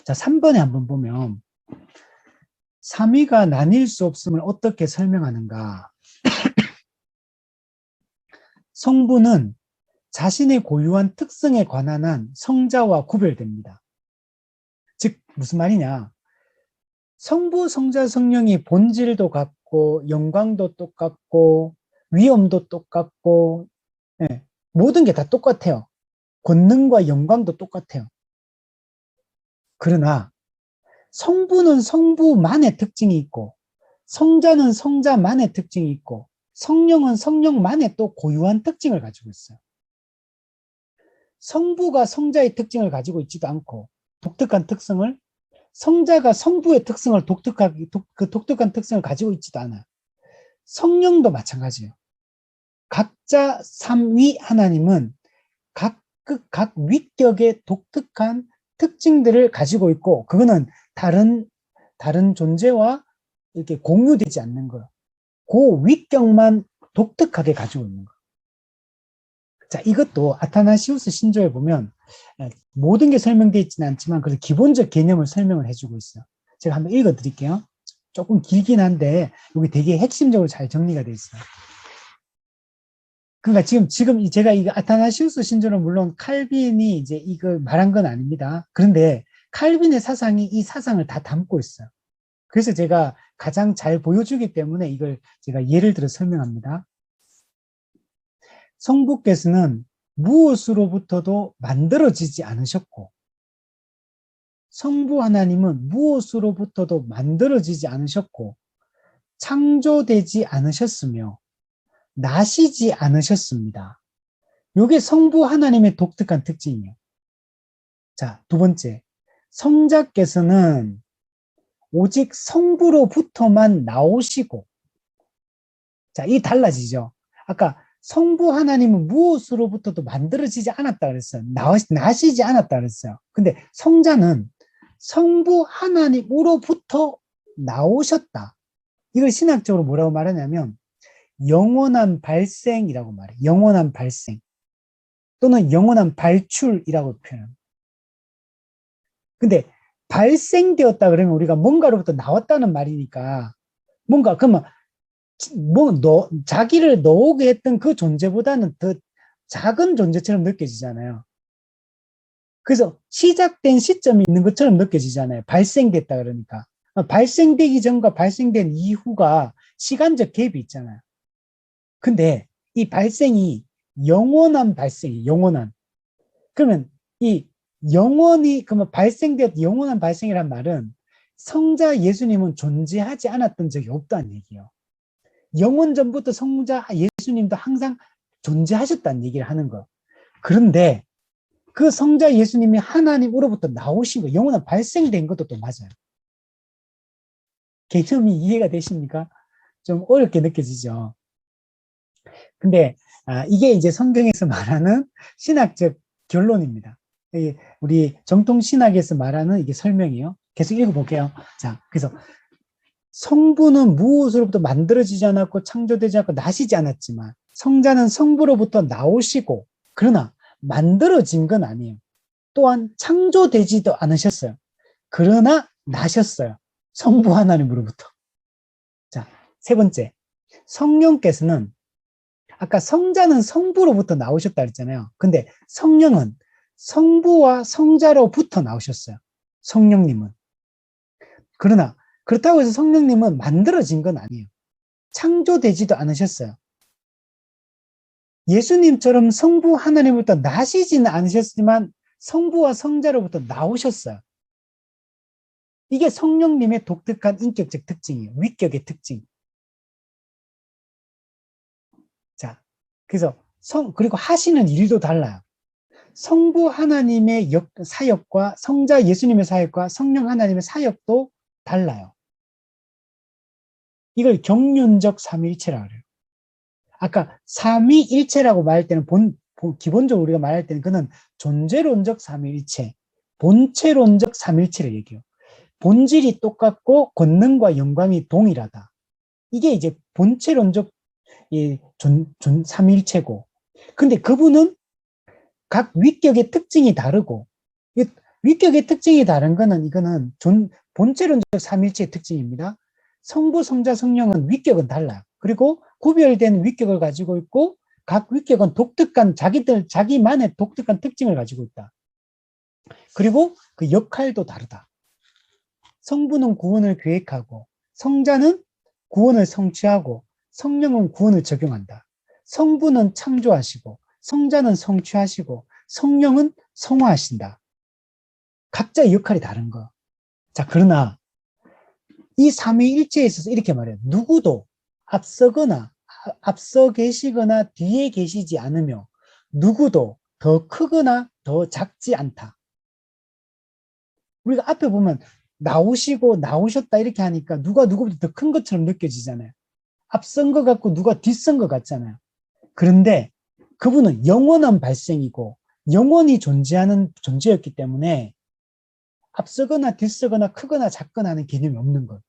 자, 3번에 한번 보면 삼위가 나뉠 수 없음을 어떻게 설명하는가? 성부는 자신의 고유한 특성에 관한 한 성자와 구별됩니다. 즉 무슨 말이냐? 성부, 성자, 성령이 본질도 같고 영광도 똑같고 위엄도 똑같고 모든 게 다 똑같아요. 권능과 영광도 똑같아요. 그러나 성부는 성부만의 특징이 있고 성자는 성자만의 특징이 있고 성령은 성령만의 또 고유한 특징을 가지고 있어요. 성부가 성자의 특징을 가지고 있지도 않고 독특한 특성을, 성자가 성부의 특성을 그 독특한 특성을 가지고 있지도 않아요. 성령도 마찬가지예요. 각자 삼위 하나님은 각 위격의 독특한 특징들을 가지고 있고 그거는 다른 존재와 이렇게 공유되지 않는 거예요. 그 위격만 독특하게 가지고 있는 거예요. 자, 이것도 아타나시우스 신조에 보면 모든 게 설명되어 있지는 않지만 그래서 기본적 개념을 설명을 해주고 있어요. 제가 한번 읽어드릴게요. 조금 길긴 한데 여기 되게 핵심적으로 잘 정리가 되어 있어요. 그러니까 지금 제가 이 아타나시우스 신조는 물론 칼빈이 이제 이거 말한 건 아닙니다. 그런데 칼빈의 사상이 이 사상을 다 담고 있어요. 그래서 제가 가장 잘 보여주기 때문에 이걸 제가 예를 들어 설명합니다. 성부께서는 무엇으로부터도 만들어지지 않으셨고 성부 하나님은 무엇으로부터도 만들어지지 않으셨고 창조되지 않으셨으며 나시지 않으셨습니다. 이게 성부 하나님의 독특한 특징이에요. 자, 두 번째, 성자께서는 오직 성부로부터만 나오시고, 자, 이 달라지죠. 아까 성부 하나님은 무엇으로부터도 만들어지지 않았다 그랬어요. 나시지 않았다 그랬어요. 근데 성자는 성부 하나님으로부터 나오셨다. 이걸 신학적으로 뭐라고 말하냐면 영원한 발생이라고 말해요. 영원한 발생 또는 영원한 발출이라고 표현합니다. 근데 발생되었다 그러면 우리가 뭔가로부터 나왔다는 말이니까 뭔가 그러면 자기를 넣게 했던 그 존재보다는 더 작은 존재처럼 느껴지잖아요. 그래서 시작된 시점이 있는 것처럼 느껴지잖아요. 발생됐다 그러니까. 발생되기 전과 발생된 이후가 시간적 갭이 있잖아요. 근데 이 발생이 영원한 발생이 영원한. 그러면 이 영원히 그러면 발생되었 영원한 발생이란 말은 성자 예수님은 존재하지 않았던 적이 없다는 얘기예요. 영원 전부터 성자 예수님도 항상 존재하셨다는 얘기를 하는 거. 그런데 그 성자 예수님이 하나님으로부터 나오신 거, 영원한 발생된 것도 또 맞아요. 개념이 이해가 되십니까? 좀 어렵게 느껴지죠. 근데 이게 이제 성경에서 말하는 신학적 결론입니다. 우리 정통 신학에서 말하는 이게 설명이에요. 계속 읽어볼게요. 자, 그래서 성부는 무엇으로부터 만들어지지 않았고 창조되지 않고 나시지 않았지만 성자는 성부로부터 나오시고 그러나 만들어진 건 아니에요. 또한 창조되지도 않으셨어요. 그러나 나셨어요. 성부 하나님으로부터. 자, 세 번째. 성령께서는 아까 성자는 성부로부터 나오셨다 그랬잖아요. 근데 성령은 성부와 성자로부터 나오셨어요. 성령님은. 그러나 그렇다고 해서 성령님은 만들어진 건 아니에요. 창조되지도 않으셨어요. 예수님처럼 성부 하나님으로부터 나시지는 않으셨지만 성부와 성자로부터 나오셨어요. 이게 성령님의 독특한 인격적 특징이에요. 위격의 특징. 자, 그래서 그리고 하시는 일도 달라요. 성부 하나님의 사역과 성자 예수님의 사역과 성령 하나님의 사역도 달라요. 이걸 경륜적 삼위일체라고 그래요. 아까 삼위일체라고 말할 때는 기본적으로 우리가 말할 때는 그는 존재론적 삼위일체, 본체론적 삼위일체를 얘기해요. 본질이 똑같고 권능과 영광이 동일하다. 이게 이제 본체론적 삼위일체고. 근데 그분은 각 위격의 특징이 다르고, 위격의 특징이 다른 거는 이거는 본체론적 삼위일체의 특징입니다. 성부, 성자, 성령은 위격은 달라요. 그리고 구별된 위격을 가지고 있고 각 위격은 독특한 자기만의 독특한 특징을 가지고 있다. 그리고 그 역할도 다르다. 성부는 구원을 계획하고 성자는 구원을 성취하고 성령은 구원을 적용한다. 성부는 창조하시고 성자는 성취하시고 성령은 성화하신다. 각자의 역할이 다른 거. 자, 그러나 이 삼위일체에 있어서 이렇게 말해요. 누구도 앞서 계시거나 뒤에 계시지 않으며 누구도 더 크거나 더 작지 않다. 우리가 앞에 보면 나오시고 나오셨다 이렇게 하니까 누가 누구보다 더 큰 것처럼 느껴지잖아요. 앞선 것 같고 누가 뒤선 것 같잖아요. 그런데 그분은 영원한 발생이고 영원히 존재하는 존재였기 때문에 앞서거나 뒤서거나 크거나 작거나 하는 개념이 없는 것.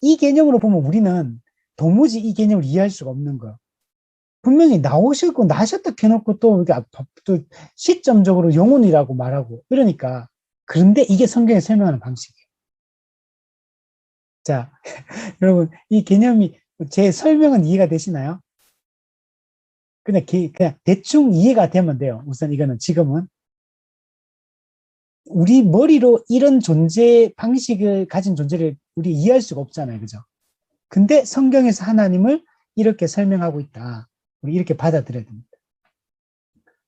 이 개념으로 보면 우리는 도무지 이 개념을 이해할 수가 없는 거예요. 분명히 나오셨고 나셨다 해놓고 또 시점적으로 영혼이라고 말하고 이러니까 그런데 이게 성경에 설명하는 방식이에요. 자, 여러분 이 개념이 제 설명은 이해가 되시나요? 그냥 대충 이해가 되면 돼요. 우선 이거는 지금은 우리 머리로 이런 존재 방식을 가진 존재를 우리 이해할 수가 없잖아요. 그죠? 근데 성경에서 하나님을 이렇게 설명하고 있다. 우리 이렇게 받아들여야 됩니다.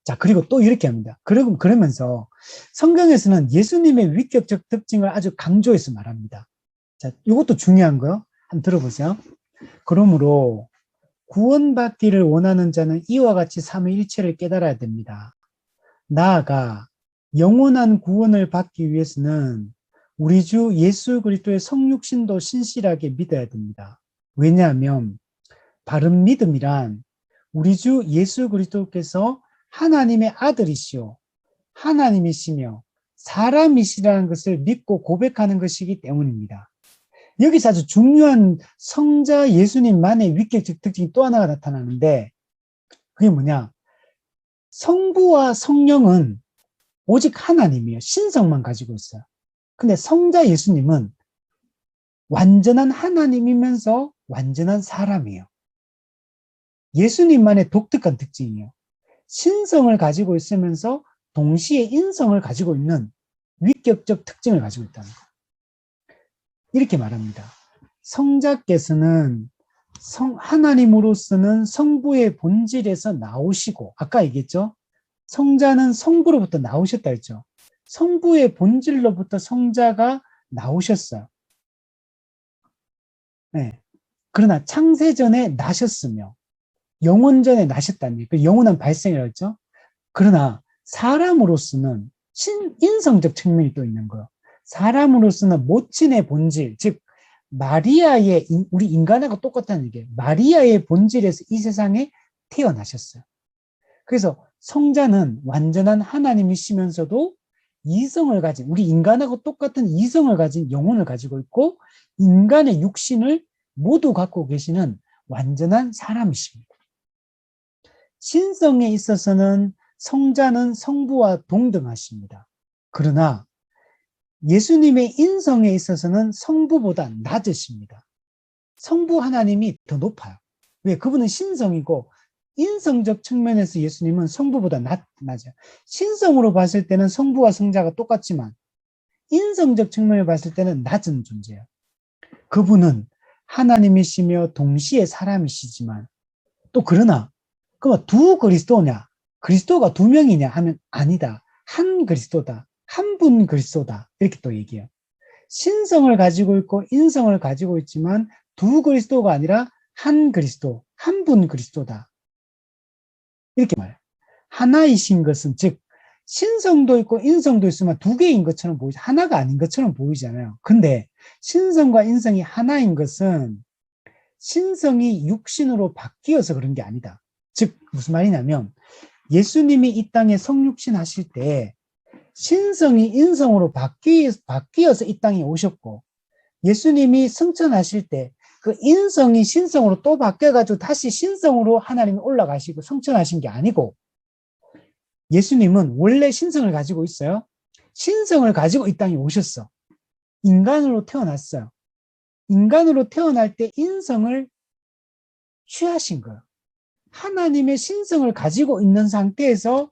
자, 그리고 또 이렇게 합니다. 그러면서 성경에서는 예수님의 위격적 특징을 아주 강조해서 말합니다. 자, 이것도 중요한 거요. 한번 들어보세요. 그러므로 구원받기를 원하는 자는 이와 같이 삼위일체를 깨달아야 됩니다. 나아가 영원한 구원을 받기 위해서는 우리 주 예수 그리스도의 성육신도 신실하게 믿어야 됩니다. 왜냐하면 바른 믿음이란 우리 주 예수 그리스도께서 하나님의 아들이시오 하나님이시며 사람이시라는 것을 믿고 고백하는 것이기 때문입니다. 여기서 아주 중요한 성자 예수님만의 위격적 특징이 또 하나가 나타나는데 그게 뭐냐? 성부와 성령은 오직 하나님이에요. 신성만 가지고 있어요. 근데 성자 예수님은 완전한 하나님이면서 완전한 사람이에요. 예수님만의 독특한 특징이에요. 신성을 가지고 있으면서 동시에 인성을 가지고 있는 위격적 특징을 가지고 있다는 거예요. 이렇게 말합니다. 성자께서는 하나님으로서는 성부의 본질에서 나오시고, 아까 얘기했죠? 성자는 성부로부터 나오셨다 했죠? 성부의 본질로부터 성자가 나오셨어요. 네. 그러나 창세전에 나셨으며, 영원전에 나셨다니, 그 영원한 발생이라고 했죠? 그러나 사람으로서는 인성적 측면이 또 있는 거예요. 사람으로서는 모친의 본질, 즉 마리아의 우리 인간하고 똑같다는 얘기예요. 마리아의 본질에서 이 세상에 태어나셨어요. 그래서 성자는 완전한 하나님이시면서도 이성을 가진, 우리 인간하고 똑같은 이성을 가진 영혼을 가지고 있고 인간의 육신을 모두 갖고 계시는 완전한 사람이십니다. 신성에 있어서는 성자는 성부와 동등하십니다. 그러나 예수님의 인성에 있어서는 성부보다 낮으십니다. 성부 하나님이 더 높아요. 왜? 그분은 신성이고 인성적 측면에서 예수님은 성부보다 낮아요. 신성으로 봤을 때는 성부와 성자가 똑같지만 인성적 측면을 봤을 때는 낮은 존재예요. 그분은 하나님이시며 동시에 사람이시지만 또 그러나 그럼 두 그리스도냐? 그리스도가 두 명이냐 하면 아니다. 한 그리스도다. 한 분 그리스도다. 이렇게 또 얘기해요. 신성을 가지고 있고 인성을 가지고 있지만 두 그리스도가 아니라 한 그리스도, 한 분 그리스도다. 이렇게 말해요. 하나이신 것은 즉 신성도 있고 인성도 있으면 두 개인 것처럼 보이죠. 하나가 아닌 것처럼 보이잖아요. 근데 신성과 인성이 하나인 것은 신성이 육신으로 바뀌어서 그런 게 아니다. 즉 무슨 말이냐면 예수님이 이 땅에 성육신 하실 때 신성이 인성으로 바뀌어서 이 땅에 오셨고 예수님이 승천하실 때 그 인성이 신성으로 또 바뀌어가지고 다시 신성으로 하나님이 올라가시고 승천하신 게 아니고 예수님은 원래 신성을 가지고 있어요. 신성을 가지고 이 땅에 오셨어. 인간으로 태어났어요. 인간으로 태어날 때 인성을 취하신 거예요. 하나님의 신성을 가지고 있는 상태에서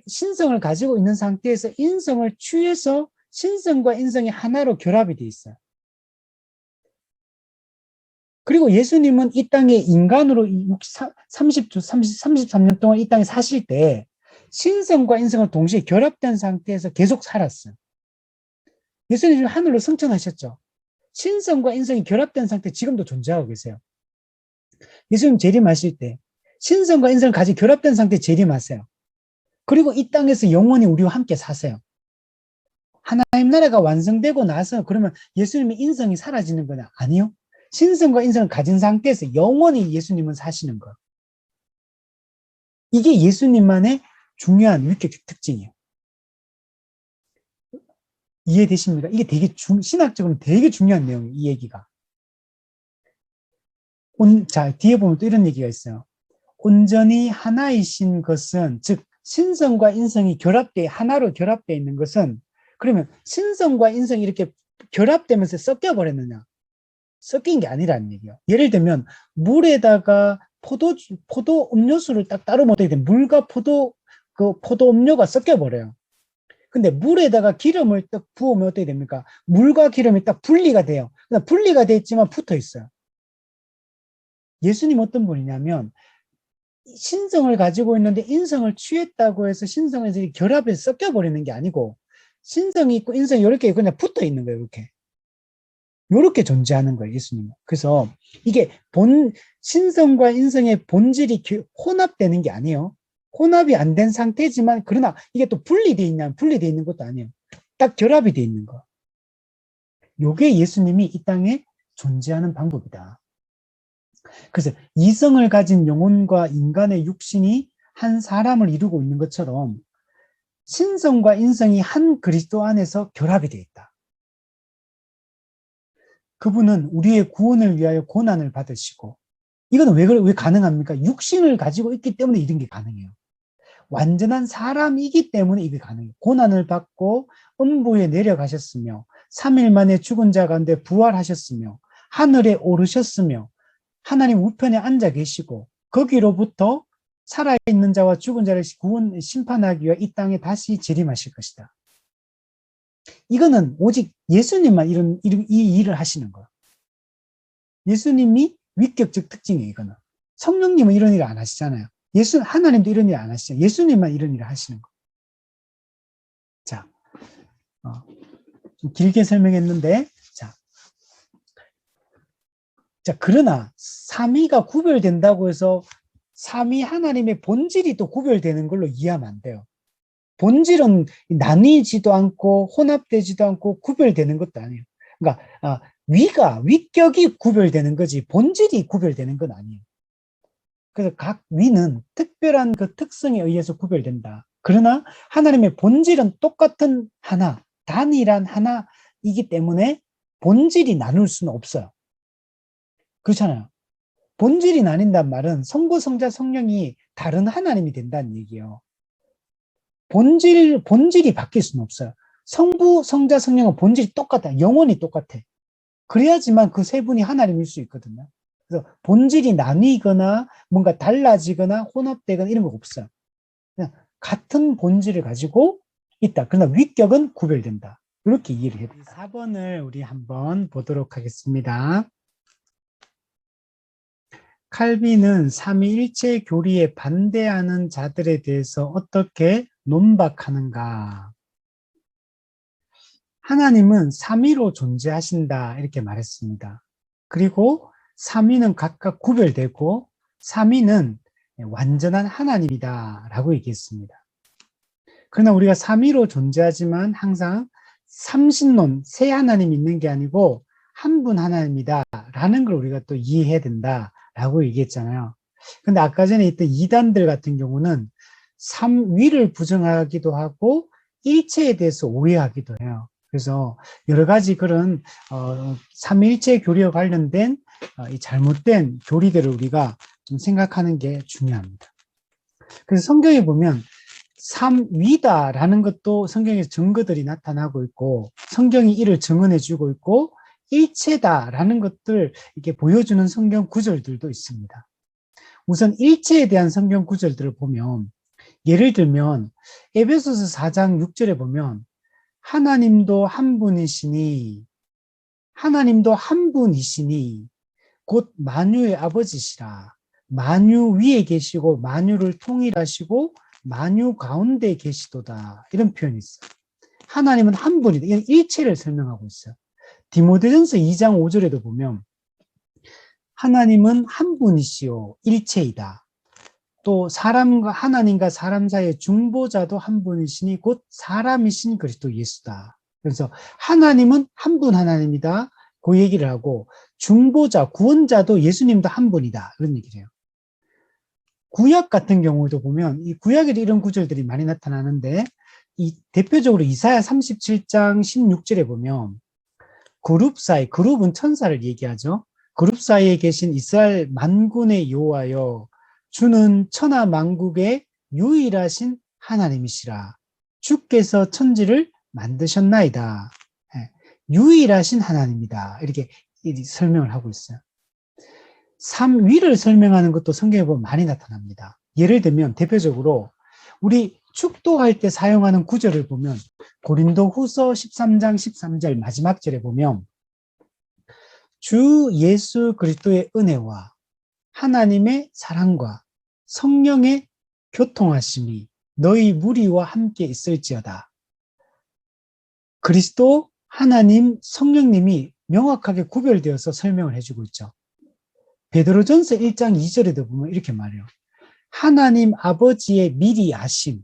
신성을 가지고 있는 상태에서 인성을 취해서 신성과 인성이 하나로 결합이 돼 있어요. 그리고 예수님은 이 땅에 인간으로 33년 동안 이 땅에 사실 때 신성과 인성을 동시에 결합된 상태에서 계속 살았어요. 예수님은 하늘로 승천하셨죠. 신성과 인성이 결합된 상태 지금도 존재하고 계세요. 예수님 재림하실 때 신성과 인성을 같이 결합된 상태에 재림하세요. 그리고 이 땅에서 영원히 우리와 함께 사세요. 하나님 나라가 완성되고 나서 그러면 예수님의 인성이 사라지는 거냐? 아니요. 신성과 인성을 가진 상태에서 영원히 예수님은 사시는 거. 이게 예수님만의 중요한 위격적 특징이에요. 이해되십니까? 이게 되게 신학적으로 되게 중요한 내용이에요. 이 얘기가. 자, 뒤에 보면 또 이런 얘기가 있어요. 온전히 하나이신 것은 즉 신성과 인성이 하나로 결합되어 있는 것은 그러면 신성과 인성이 이렇게 결합되면서 섞여버렸느냐? 섞인 게 아니라는 얘기예요. 예를 들면 물에다가 포도 음료수를 딱 따로 못하게 되면 물과 포도 음료가 섞여버려요. 근데 물에다가 기름을 딱 부으면 어떻게 됩니까? 물과 기름이 딱 분리가 돼요. 분리가 돼 있지만 붙어 있어요. 예수님 어떤 분이냐면 신성을 가지고 있는데 인성을 취했다고 해서 신성에서 결합해서 섞여버리는 게 아니고 신성이 있고 인성이 이렇게 그냥 붙어 있는 거예요. 이렇게 존재하는 거예요. 예수님은. 그래서 이게 신성과 인성의 본질이 혼합되는 게 아니에요. 혼합이 안 된 상태지만 그러나 이게 또 분리되어 있는 것도 아니에요. 딱 결합이 되어 있는 거. 이게 예수님이 이 땅에 존재하는 방법이다. 그래서 이성을 가진 영혼과 인간의 육신이 한 사람을 이루고 있는 것처럼 신성과 인성이 한 그리스도 안에서 결합이 되어 있다. 그분은 우리의 구원을 위하여 고난을 받으시고 이건 왜 가능합니까? 육신을 가지고 있기 때문에 이런 게 가능해요. 완전한 사람이기 때문에 이게 가능해요. 고난을 받고 음부에 내려가셨으며 3일 만에 죽은 자 가운데 부활하셨으며 하늘에 오르셨으며 하나님 우편에 앉아 계시고 거기로부터 살아있는 자와 죽은 자를 심판하기 위해 이 땅에 다시 재림하실 것이다. 이거는 오직 예수님만 이 일을 하시는 거예요. 예수님이 위격적 특징이에요, 이거는. 성령님은 이런 일을 안 하시잖아요. 하나님도 이런 일을 안 하시잖아요. 예수님만 이런 일을 하시는 거. 자, 좀 길게 설명했는데, 그러나 삼위가 구별된다고 해서 삼위 하나님의 본질이 또 구별되는 걸로 이해하면 안 돼요. 본질은 나뉘지도 않고 혼합되지도 않고 구별되는 것도 아니에요. 그러니까 위격이 구별되는 거지 본질이 구별되는 건 아니에요. 그래서 각 위는 특별한 그 특성에 의해서 구별된다. 그러나 하나님의 본질은 똑같은 하나, 단일한 하나이기 때문에 본질이 나눌 수는 없어요. 그렇잖아요. 본질이 나뉜단 말은 성부, 성자, 성령이 다른 하나님이 된다는 얘기예요. 본질이 바뀔 수는 없어요. 성부, 성자, 성령은 본질이 똑같아. 영원히 똑같아. 그래야지만 그 세 분이 하나님일 수 있거든요. 그래서 본질이 나뉘거나 뭔가 달라지거나 혼합되거나 이런 거 없어요. 그냥 같은 본질을 가지고 있다. 그러나 위격은 구별된다. 이렇게 이해를 해요. 4번을 우리 한번 보도록 하겠습니다. 칼빈은 삼위일체 교리에 반대하는 자들에 대해서 어떻게 논박하는가? 하나님은 삼위로 존재하신다 이렇게 말했습니다. 그리고 삼위는 각각 구별되고 삼위는 완전한 하나님이다 라고 얘기했습니다. 그러나 우리가 삼위로 존재하지만 항상 삼신론, 세 하나님이 있는 게 아니고 한 분 하나님이다 라는 걸 우리가 또 이해해야 된다 라고 얘기했잖아요. 근데 아까 전에 있던 이단들 같은 경우는 삼위를 부정하기도 하고 일체에 대해서 오해하기도 해요. 그래서 여러 가지 그런 삼위일체 교리와 관련된 이 잘못된 교리들을 우리가 좀 생각하는 게 중요합니다. 그래서 성경에 보면 삼위다라는 것도 성경에서 증거들이 나타나고 있고 성경이 이를 증언해주고 있고 일체다라는 것들 이렇게 보여주는 성경 구절들도 있습니다. 우선 일체에 대한 성경 구절들을 보면 예를 들면 에베소서 4장 6절에 보면 하나님도 한 분이시니 곧 만유의 아버지시라. 만유 위에 계시고 만유를 통일하시고 만유 가운데 계시도다. 이런 표현이 있어요. 하나님은 한 분이다. 이건 일체를 설명하고 있어요. 디모데전서 2장 5절에도 보면 하나님은 한 분이시요 일체이다. 또 하나님과 사람 사이의 중보자도 한 분이시니 곧 사람이신 그리스도 예수다. 그래서 하나님은 한 분 하나님이다. 그 얘기를 하고 중보자, 구원자도 예수님도 한 분이다. 그런 얘기를 해요. 구약 같은 경우도 보면 이 구약에도 이런 구절들이 많이 나타나는데 대표적으로 이사야 37장 16절에 보면 그룹은 천사를 얘기하죠. 그룹 사이에 계신 이스라엘 만군의 여호와여 주는 천하 만국의 유일하신 하나님이시라. 주께서 천지를 만드셨나이다. 유일하신 하나님이다. 이렇게 설명을 하고 있어요. 삼위를 설명하는 것도 성경에 보면 많이 나타납니다. 예를 들면 대표적으로 우리 축도할 때 사용하는 구절을 보면 고린도후서 13장 13절 마지막 절에 보면 주 예수 그리스도의 은혜와 하나님의 사랑과 성령의 교통하심이 너희 무리와 함께 있을지어다. 그리스도, 하나님, 성령님이 명확하게 구별되어서 설명을 해주고 있죠. 베드로전서 1장 2절에도 보면 이렇게 말해요. 하나님 아버지의 미리 아심,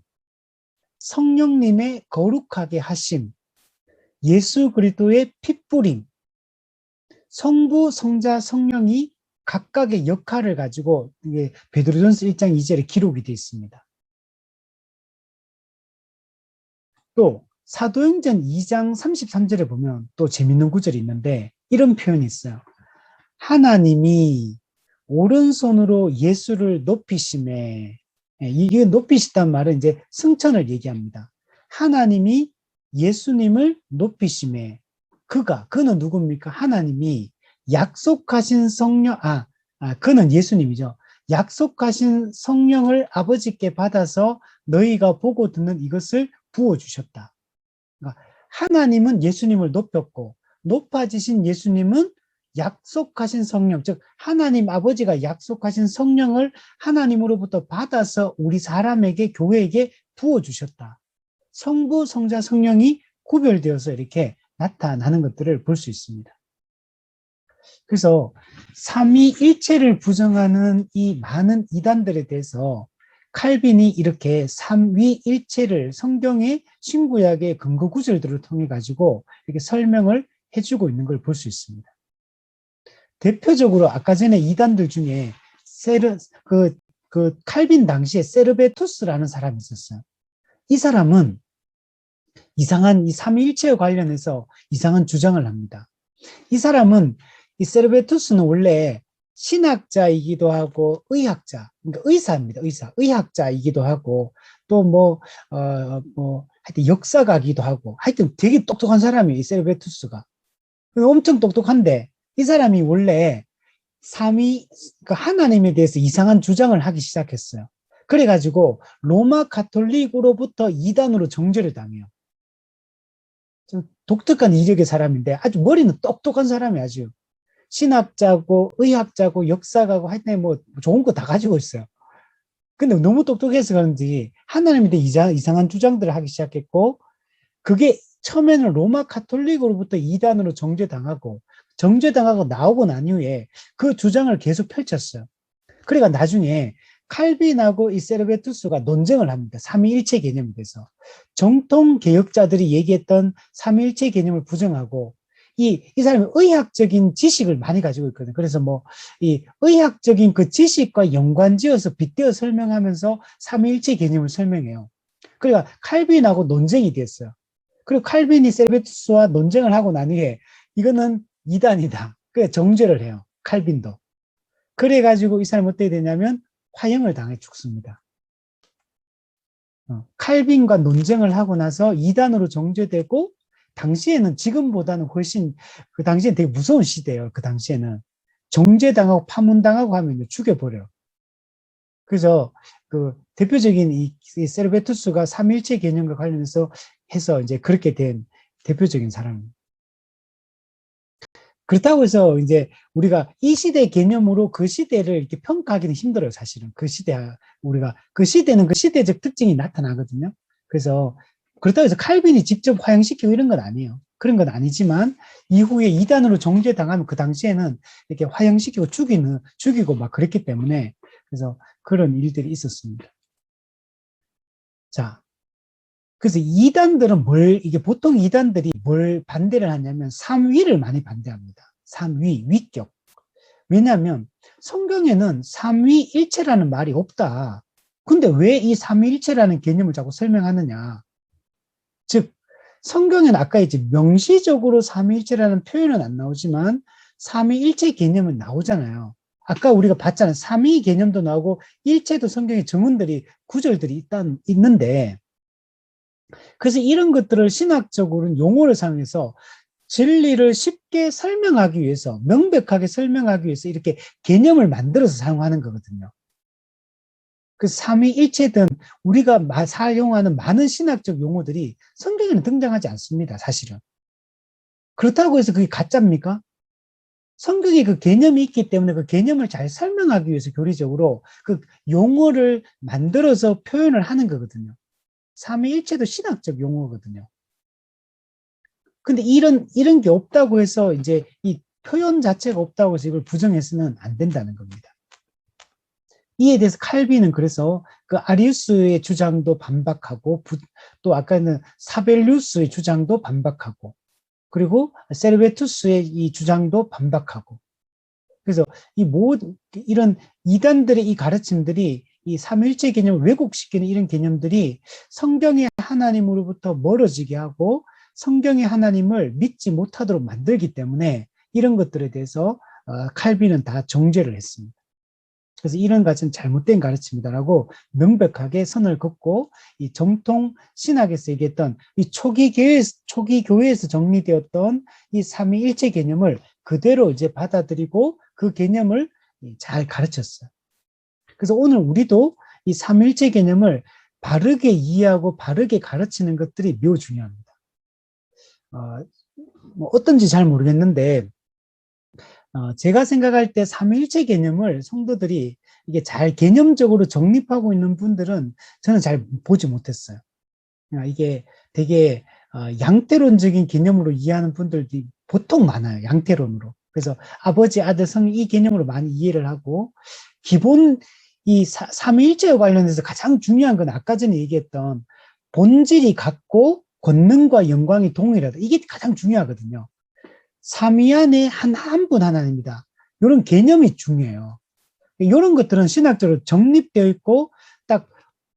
성령님의 거룩하게 하심, 예수 그리스도의 핏뿌림, 성부, 성자, 성령이 각각의 역할을 가지고 이게 베드로전서 1장 2절에 기록이 되어 있습니다. 또 사도행전 2장 33절에 보면 또 재밌는 구절이 있는데 이런 표현이 있어요. 하나님이 오른손으로 예수를 높이심에, 이게 높이시단 말은 이제 승천을 얘기합니다. 하나님이 예수님을 높이심에 그는 누굽니까? 하나님이 약속하신 성령, 그는 예수님이죠. 약속하신 성령을 아버지께 받아서 너희가 보고 듣는 이것을 부어주셨다. 그러니까 하나님은 예수님을 높였고 높아지신 예수님은 약속하신 성령, 즉 하나님 아버지가 약속하신 성령을 하나님으로부터 받아서 우리 사람에게, 교회에게 부어주셨다. 성부, 성자, 성령이 구별되어서 이렇게 나타나는 것들을 볼 수 있습니다. 그래서 삼위일체를 부정하는 이 많은 이단들에 대해서 칼빈이 이렇게 삼위일체를 성경의 신구약의 근거 구절들을 통해 가지고 이렇게 설명을 해주고 있는 걸 볼 수 있습니다. 대표적으로 아까 전에 이단들 중에 칼빈 당시에 세르베투스라는 사람이 있었어요. 이 사람은 이상한 이 삼위일체와 관련해서 이상한 주장을 합니다. 이 사람은 이 세르베투스는 원래 신학자이기도 하고 의학자, 그러니까 의사입니다. 의학자이기도 하고 또 하여튼 역사가기도 하고 하여튼 되게 똑똑한 사람이에요. 이 세르베투스가. 엄청 똑똑한데 이 사람이 원래 그러니까 하나님에 대해서 이상한 주장을 하기 시작했어요. 그래가지고 로마 가톨릭으로부터 이단으로 정죄를 당해요. 좀 독특한 이력의 사람인데 아주 머리는 똑똑한 사람이 아주 신학자고 의학자고 역사가고 하여튼 뭐 좋은 거 다 가지고 있어요. 근데 너무 똑똑해서 그런지 하나님에 대해 이상한 주장들을 하기 시작했고 그게 처음에는 로마 가톨릭으로부터 이단으로 정죄당하고 나오고 난 이후에 그 주장을 계속 펼쳤어요. 그러니까 나중에 칼빈하고 이 세르베투스가 논쟁을 합니다. 삼위일체 개념에 대해서. 정통 개혁자들이 얘기했던 삼위일체 개념을 부정하고 이 사람이 의학적인 지식을 많이 가지고 있거든요. 그래서 이 의학적인 그 지식과 연관지어서 빗대어 설명하면서 삼위일체 개념을 설명해요. 그러니까 칼빈하고 논쟁이 됐어요. 그리고 칼빈이 세르베투스와 논쟁을 하고 난 후에 이거는 이단이다. 그래서 정죄를 해요. 칼빈도. 그래가지고 이 사람이 어떻게 되냐면 화형을 당해 죽습니다. 칼빈과 논쟁을 하고 나서 이단으로 정죄되고 당시에는 지금보다는 훨씬 그 당시에는 되게 무서운 시대예요. 그 당시에는 정죄당하고 파문당하고 하면 죽여버려요. 그래서 그 대표적인 이 세르베투스가 삼위일체 개념과 관련해서 해서 이제 그렇게 된 대표적인 사람입니다. 그렇다고 해서 이제 우리가 이 시대 개념으로 그 시대를 이렇게 평가하기는 힘들어요, 사실은. 우리가 그 시대는 그 시대적 특징이 나타나거든요. 그래서 그렇다고 해서 칼빈이 직접 화형시키고 이런 건 아니에요. 그런 건 아니지만 이후에 이단으로 정죄당하면 그 당시에는 이렇게 화형시키고 죽이고 막 그랬기 때문에 그래서 그런 일들이 있었습니다. 자. 그래서 이게 보통 이단들이 뭘 반대를 하냐면 삼위를 많이 반대합니다. 삼위, 위격. 왜냐하면 성경에는 삼위일체라는 말이 없다. 근데 왜 이 삼위일체라는 개념을 자꾸 설명하느냐. 즉, 성경에는 아까 이제 명시적으로 삼위일체라는 표현은 안 나오지만 삼위일체 개념은 나오잖아요. 아까 우리가 봤잖아요. 삼위 개념도 나오고 일체도 성경에 구절들이 있는데 그래서 이런 것들을 신학적으로는 용어를 사용해서 진리를 쉽게 설명하기 위해서, 명백하게 설명하기 위해서 이렇게 개념을 만들어서 사용하는 거거든요. 그 삼위일체든 우리가 사용하는 많은 신학적 용어들이 성경에는 등장하지 않습니다, 사실은. 그렇다고 해서 그게 가짜입니까? 성경에 그 개념이 있기 때문에 그 개념을 잘 설명하기 위해서 교리적으로 그 용어를 만들어서 표현을 하는 거거든요. 삼위일체도 신학적 용어거든요. 근데 이런 게 없다고 해서 이제 이 표현 자체가 없다고 해서 이걸 부정해서는 안 된다는 겁니다. 이에 대해서 칼빈은 그래서 그 아리우스의 주장도 반박하고 또 아까는 사벨리우스의 주장도 반박하고 그리고 세르베투스의 이 주장도 반박하고 그래서 이런 이단들의 이 가르침들이 이 삼위일체 개념을 왜곡시키는 이런 개념들이 성경의 하나님으로부터 멀어지게 하고 성경의 하나님을 믿지 못하도록 만들기 때문에 이런 것들에 대해서 칼빈은 다 정죄를 했습니다. 그래서 이런 가르침은 잘못된 가르침이다라고 명백하게 선을 긋고 이 정통 신학에서 얘기했던 이 초기 교회에서 정리되었던 이 삼위일체 개념을 그대로 이제 받아들이고 그 개념을 잘 가르쳤어요. 그래서 오늘 우리도 이 삼위일체 개념을 바르게 이해하고 바르게 가르치는 것들이 매우 중요합니다. 어떤지 잘 모르겠는데 제가 생각할 때 삼위일체 개념을 성도들이 이게 잘 개념적으로 정립하고 있는 분들은 저는 잘 보지 못했어요. 이게 되게 양태론적인 개념으로 이해하는 분들이 보통 많아요. 양태론으로. 그래서 아버지, 아들, 성령 이 개념으로 많이 이해를 하고 기본 이 삼위일체와 관련해서 가장 중요한 건 아까 전에 얘기했던 본질이 같고 권능과 영광이 동일하다. 이게 가장 중요하거든요. 삼위 안에 한 분 하나입니다. 이런 개념이 중요해요. 이런 것들은 신학적으로 정립되어 있고 딱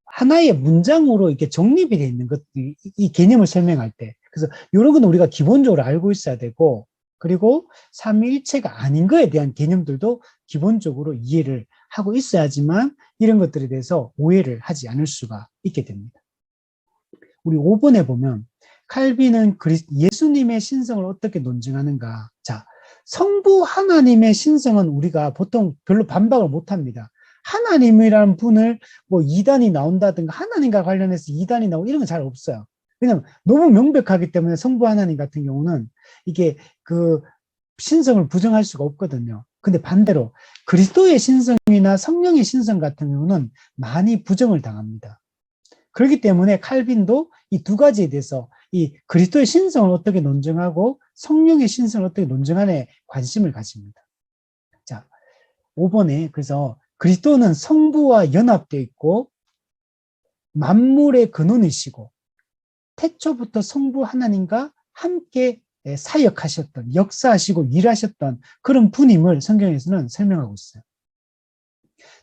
하나의 문장으로 이렇게 정립이 되어 있는 것, 이 개념을 설명할 때. 그래서 이런 건 우리가 기본적으로 알고 있어야 되고, 그리고 삼위일체가 아닌 거에 대한 개념들도 기본적으로 이해를 하고 있어야지만 이런 것들에 대해서 오해를 하지 않을 수가 있게 됩니다. 우리 5번에 보면 칼빈은 예수님의 신성을 어떻게 논증하는가. 자, 성부 하나님의 신성은 우리가 보통 별로 반박을 못합니다. 하나님이라는 분을 뭐 이단이 나온다든가 하나님과 관련해서 이단이 나오고 이런 건 잘 없어요. 왜냐면 너무 명백하기 때문에 성부 하나님 같은 경우는 이게 그 신성을 부정할 수가 없거든요. 근데 반대로 그리스도의 신성이나 성령의 신성 같은 경우는 많이 부정을 당합니다. 그렇기 때문에 칼빈도 이 두 가지에 대해서 이 그리스도의 신성을 어떻게 논증하고 성령의 신성을 어떻게 논증하는에 관심을 가집니다. 자, 5번에 그래서 그리스도는 성부와 연합되어 있고 만물의 근원이시고 태초부터 성부 하나님과 함께 사역하셨던, 역사하시고 일하셨던 그런 분임을 성경에서는 설명하고 있어요.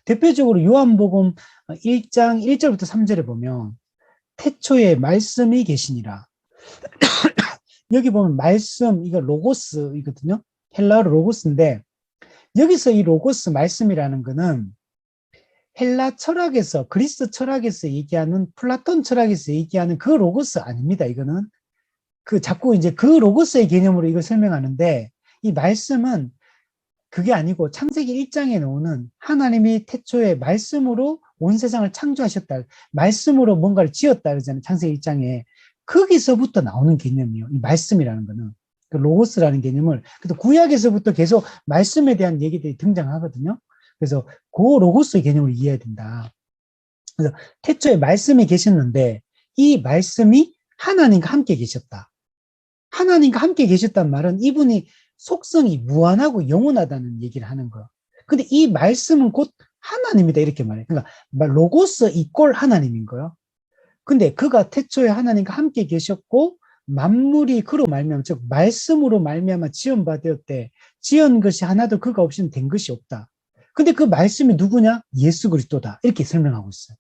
대표적으로 요한복음 1장 1절부터 3절에 보면 태초에 말씀이 계시니라. 여기 보면 말씀, 이거 로고스이거든요. 헬라어로 로고스인데 여기서 이 로고스 말씀이라는 거는 헬라 철학에서, 그리스 철학에서 얘기하는, 플라톤 철학에서 얘기하는 그 로고스 아닙니다. 이거는 자꾸 이제 그 로고스의 개념으로 이걸 설명하는데 이 말씀은 그게 아니고 창세기 1장에 나오는 하나님이 태초에 말씀으로 온 세상을 창조하셨다. 말씀으로 뭔가를 지었다 그러잖아요. 창세기 1장에. 거기서부터 나오는 개념이에요. 이 말씀이라는 거는. 그 로고스라는 개념을. 그래서 구약에서부터 계속 말씀에 대한 얘기들이 등장하거든요. 그래서 그 로고스의 개념을 이해해야 된다. 그래서 태초에 말씀이 계셨는데 이 말씀이 하나님과 함께 계셨다. 하나님과 함께 계셨단 말은 이분이 속성이 무한하고 영원하다는 얘기를 하는 거예요. 근데 이 말씀은 곧 하나님이다 이렇게 말해요. 그러니까 로고스 이꼴 하나님인 거예요. 근데 그가 태초에 하나님과 함께 계셨고 만물이 그로 말미암아 즉 말씀으로 말미암아 지연받았대. 지은 것이 하나도 그가 없이는 된 것이 없다. 근데 그 말씀이 누구냐? 예수 그리스도다. 이렇게 설명하고 있어요.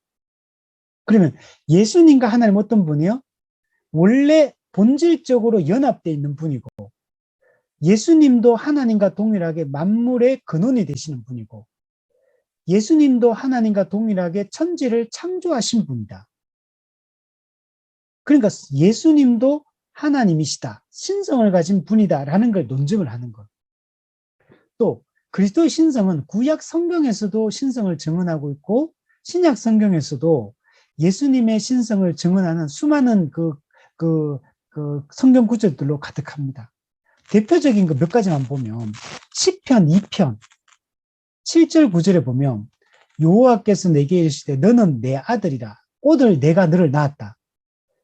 그러면 예수님과 하나님 어떤 분이요? 원래 본질적으로 연합되어 있는 분이고 예수님도 하나님과 동일하게 만물의 근원이 되시는 분이고 예수님도 하나님과 동일하게 천지를 창조하신 분이다. 그러니까 예수님도 하나님이시다. 신성을 가진 분이다라는 걸 논증을 하는 것. 또 그리스도의 신성은 구약 성경에서도 신성을 증언하고 있고 신약 성경에서도 예수님의 신성을 증언하는 수많은 그 성경 구절들로 가득합니다. 대표적인 거 몇 가지만 보면 시편 2편 7절 9절에 보면 여호와께서 내게 이르시되 너는 내 아들이라 오늘 내가 너를 낳았다.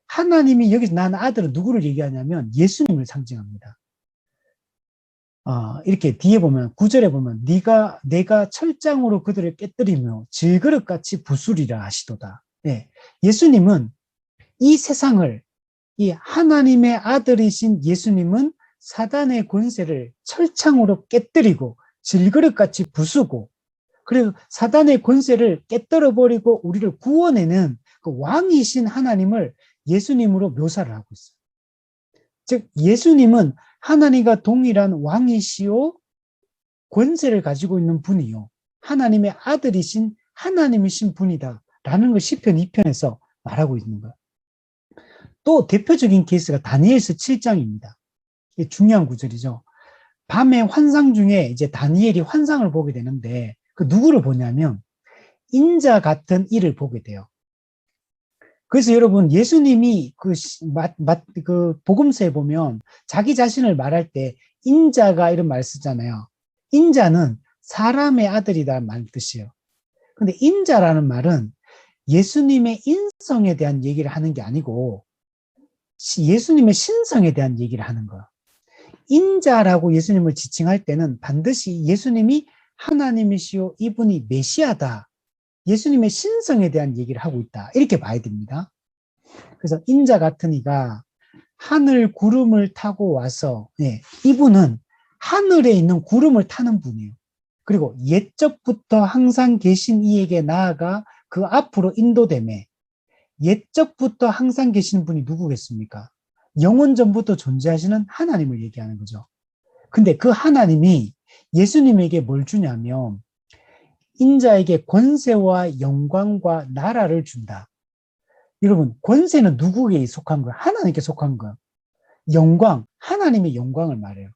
하나님이 여기서 낳은 아들은 누구를 얘기하냐면 예수님을 상징합니다. 이렇게 뒤에 보면 9절에 보면 내가 철장으로 그들을 깨뜨리며 질그릇같이 부수리라 하시도다. 네. 예수님은 이 세상을 이 하나님의 아들이신 예수님은 사단의 권세를 철창으로 깨뜨리고 질그릇같이 부수고 그리고 사단의 권세를 깨뜨려버리고 우리를 구원해낸 그 왕이신 하나님을 예수님으로 묘사를 하고 있어요. 즉 예수님은 하나님과 동일한 왕이시요 권세를 가지고 있는 분이요 하나님의 아들이신 하나님이신 분이다라는 걸 시편 2편에서 말하고 있는 거예요. 또 대표적인 케이스가 다니엘서 7장입니다. 이게 중요한 구절이죠. 밤의 환상 중에 이제 다니엘이 환상을 보게 되는데 그 누구를 보냐면 인자 같은 이를 보게 돼요. 그래서 여러분 예수님이 그 복음서에 보면 자기 자신을 말할 때 인자가 이런 말 쓰잖아요. 인자는 사람의 아들이라는 말 뜻이에요. 근데 인자라는 말은 예수님의 인성에 대한 얘기를 하는 게 아니고 예수님의 신성에 대한 얘기를 하는 거예요. 인자라고 예수님을 지칭할 때는 반드시 예수님이 하나님이시오, 이분이 메시아다, 예수님의 신성에 대한 얘기를 하고 있다, 이렇게 봐야 됩니다. 그래서 인자 같은 이가 하늘 구름을 타고 와서, 이분은 하늘에 있는 구름을 타는 분이에요. 그리고 옛적부터 항상 계신 이에게 나아가 그 앞으로 인도되매, 옛적부터 항상 계시는 분이 누구겠습니까? 영원 전부터 존재하시는 하나님을 얘기하는 거죠. 근데 그 하나님이 예수님에게 뭘 주냐면 인자에게 권세와 영광과 나라를 준다. 여러분, 권세는 누구에게 속한 거예요? 하나님께 속한 거예요. 영광, 하나님의 영광을 말해요.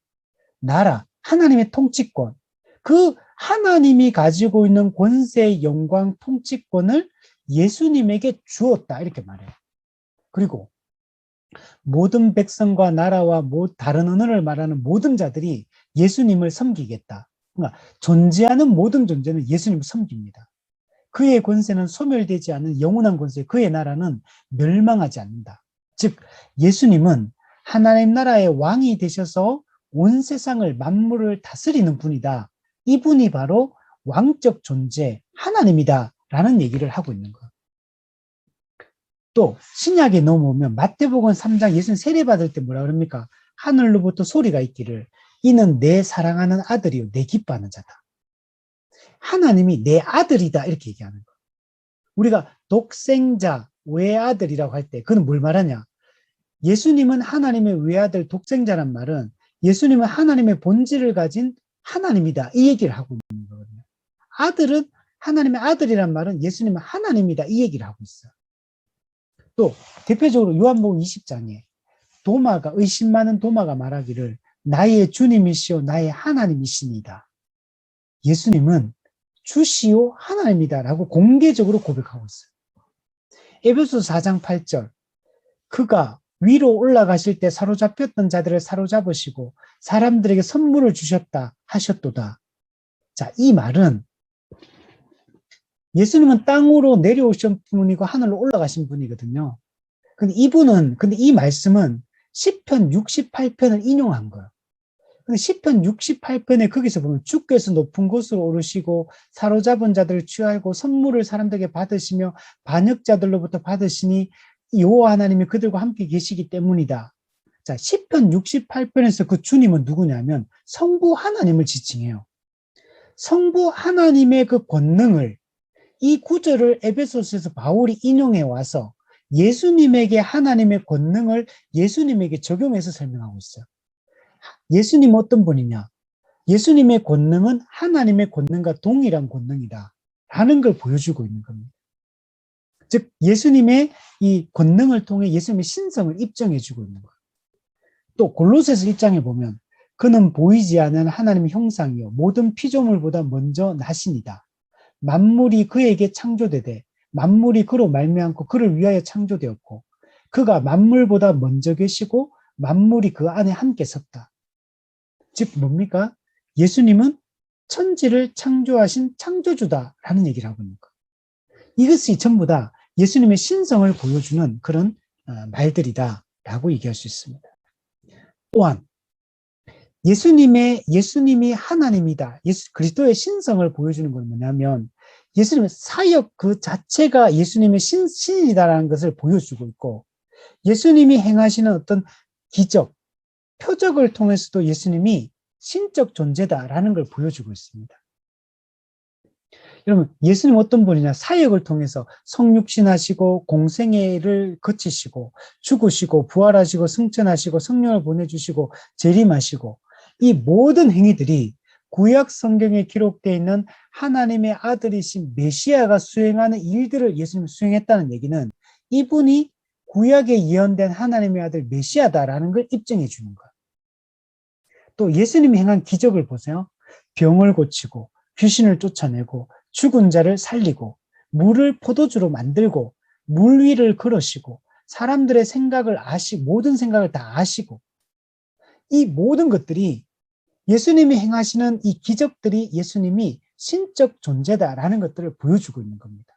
나라, 하나님의 통치권. 그 하나님이 가지고 있는 권세, 영광, 통치권을 예수님에게 주었다, 이렇게 말해요. 그리고 모든 백성과 나라와 다른 언어를 말하는 모든 자들이 예수님을 섬기겠다. 그러니까 존재하는 모든 존재는 예수님을 섬깁니다. 그의 권세는 소멸되지 않는 영원한 권세, 그의 나라는 멸망하지 않는다. 즉 예수님은 하나님 나라의 왕이 되셔서 온 세상을 만물을 다스리는 분이다. 이분이 바로 왕적 존재 하나님이다 라는 얘기를 하고 있는 거예요. 또 신약에 넘어오면 마태복음 3장 예수님 세례받을 때 뭐라 그럽니까? 하늘로부터 소리가 있기를 이는 내 사랑하는 아들이요 내 기뻐하는 자다. 하나님이 내 아들이다 이렇게 얘기하는 거예요. 우리가 독생자 외아들이라고 할 때 그는 뭘 말하냐? 예수님은 하나님의 외아들 독생자란 말은 예수님은 하나님의 본질을 가진 하나님이다 이 얘기를 하고 있는 거거든요. 아들은 하나님의 아들이란 말은 예수님은 하나님이다 이 얘기를 하고 있어요. 또 대표적으로 요한복음 20장에 도마가 의심 많은 도마가 말하기를 나의 주님이시오 나의 하나님이시니다. 예수님은 주시오 하나님이다 라고 공개적으로 고백하고 있어요. 에베소서 4장 8절 그가 위로 올라가실 때 사로잡혔던 자들을 사로잡으시고 사람들에게 선물을 주셨다 하셨도다. 자, 이 말은 예수님은 땅으로 내려오신 분이고 하늘로 올라가신 분이거든요. 근데 이 말씀은 시편 68편을 인용한 거예요. 근데 시편 68편에 거기서 보면 주께서 높은 곳으로 오르시고 사로잡은 자들을 취하고 선물을 사람들에게 받으시며 반역자들로부터 받으시니 여호와 하나님이 그들과 함께 계시기 때문이다. 자, 시편 68편에서 그 주님은 누구냐면 성부 하나님을 지칭해요. 성부 하나님의 그 권능을 이 구절을 에베소서에서 바울이 인용해 와서 예수님에게 하나님의 권능을 예수님에게 적용해서 설명하고 있어요. 예수님은 어떤 분이냐? 예수님의 권능은 하나님의 권능과 동일한 권능이다 라는 걸 보여주고 있는 겁니다. 즉 예수님의 이 권능을 통해 예수님의 신성을 입증해주고 있는 거예요. 또 골로새서 1장에 보면 그는 보이지 않는 하나님의 형상이요 모든 피조물보다 먼저 나시니다. 만물이 그에게 창조되되 만물이 그로 말미암고 그를 위하여 창조되었고 그가 만물보다 먼저 계시고 만물이 그 안에 함께 섰다. 즉 뭡니까? 예수님은 천지를 창조하신 창조주다라는 얘기를 하고 있는 거예요. 이것이 전부 다 예수님의 신성을 보여주는 그런 말들이다라고 얘기할 수 있습니다. 또한 예수님이 하나님이다. 그리스도의 신성을 보여주는 건 뭐냐면 예수님의 사역 그 자체가 예수님의 신이다라는 것을 보여주고 있고 예수님이 행하시는 어떤 기적, 표적을 통해서도 예수님이 신적 존재다라는 걸 보여주고 있습니다. 여러분, 예수님 어떤 분이냐? 사역을 통해서 성육신하시고 공생애를 거치시고 죽으시고 부활하시고 승천하시고 성령을 보내주시고 재림하시고 이 모든 행위들이 구약 성경에 기록되어 있는 하나님의 아들이신 메시아가 수행하는 일들을 예수님이 수행했다는 얘기는 이분이 구약에 예언된 하나님의 아들 메시아다라는 걸 입증해 주는 거예요. 또 예수님이 행한 기적을 보세요. 병을 고치고 귀신을 쫓아내고 죽은 자를 살리고 물을 포도주로 만들고 물 위를 걸으시고 사람들의 생각을 모든 생각을 다 아시고 이 모든 것들이 예수님이 행하시는 이 기적들이 예수님이 신적 존재다라는 것들을 보여주고 있는 겁니다.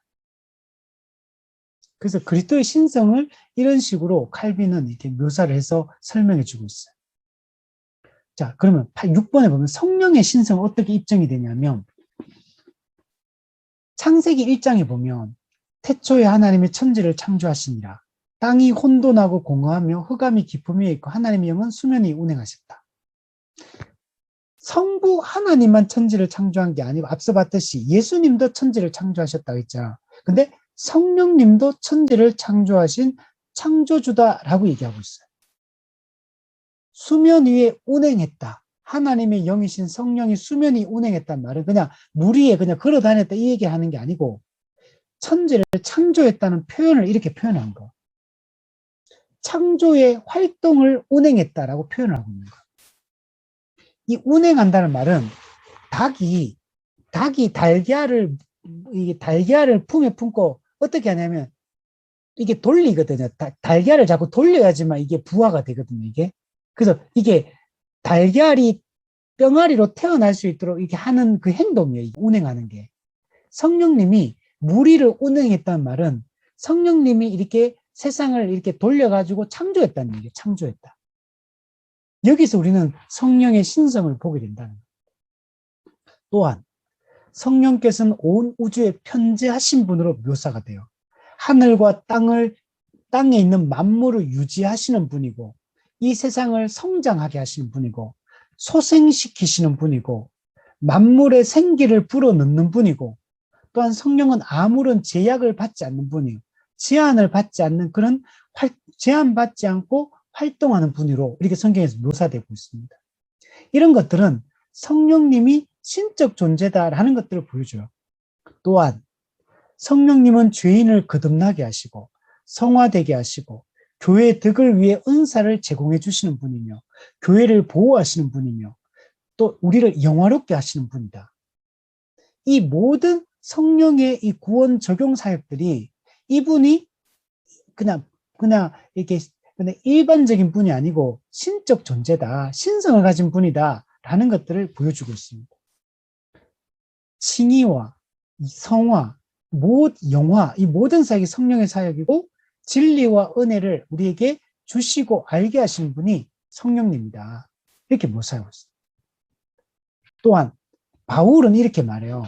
그래서 그리스도의 신성을 이런 식으로 칼빈은 이렇게 묘사를 해서 설명해 주고 있어요. 자, 그러면 6번에 보면 성령의 신성은 어떻게 입증이 되냐면 창세기 1장에 보면 태초에 하나님이 천지를 창조하시니라. 땅이 혼돈하고 공허하며 흑암이 깊음 위에 있고 하나님의 영은 수면 위에 운행하셨다. 성부 하나님만 천지를 창조한 게 아니고 앞서 봤듯이 예수님도 천지를 창조하셨다고 했죠. 근데 성령님도 천지를 창조하신 창조주다라고 얘기하고 있어요. 수면 위에 운행했다. 하나님의 영이신 성령이 수면 위에 운행했단 말은 그냥 물 위에 그냥 걸어 다녔다 이 얘기하는 게 아니고 천지를 창조했다는 표현을 이렇게 표현한 거. 창조의 활동을 운행했다라고 표현을 하고 있는 거. 이 운행한다는 말은 닭이 달걀을 품에 품고 어떻게 하냐면 이게 돌리거든요. 달걀을 자꾸 돌려야지만 이게 부화가 되거든요. 이게. 그래서 이게 달걀이 병아리로 태어날 수 있도록 이렇게 하는 그 행동이에요. 운행하는 게. 성령님이 물 위를 운행했다는 말은 성령님이 이렇게 세상을 이렇게 돌려가지고 창조했다는 얘기예요. 창조했다. 여기서 우리는 성령의 신성을 보게 된다는 거예요. 또한 성령께서는 온 우주에 편재하신 분으로 묘사가 돼요. 하늘과 땅에 있는 만물을 유지하시는 분이고 이 세상을 성장하게 하시는 분이고 소생시키시는 분이고 만물의 생기를 불어넣는 분이고 또한 성령은 아무런 제약을 받지 않는 분이에요. 제한을 받지 않는 그런 제한받지 않고 활동하는 분으로 이렇게 성경에서 묘사되고 있습니다. 이런 것들은 성령님이 신적 존재다라는 것들을 보여줘요. 또한 성령님은 죄인을 거듭나게 하시고 성화되게 하시고 교회의 덕을 위해 은사를 제공해 주시는 분이며 교회를 보호하시는 분이며 또 우리를 영화롭게 하시는 분이다. 이 모든 성령의 이 구원 적용 사역들이 이분이 그냥 이렇게 그냥 일반적인 분이 아니고 신적 존재다, 신성을 가진 분이다 라는 것들을 보여주고 있습니다. 칭의와 성화, 영화 이 모든 사역이 성령의 사역이고 진리와 은혜를 우리에게 주시고 알게 하시는 분이 성령님이다. 이렇게 묘사하고 있습니다. 또한 바울은 이렇게 말해요.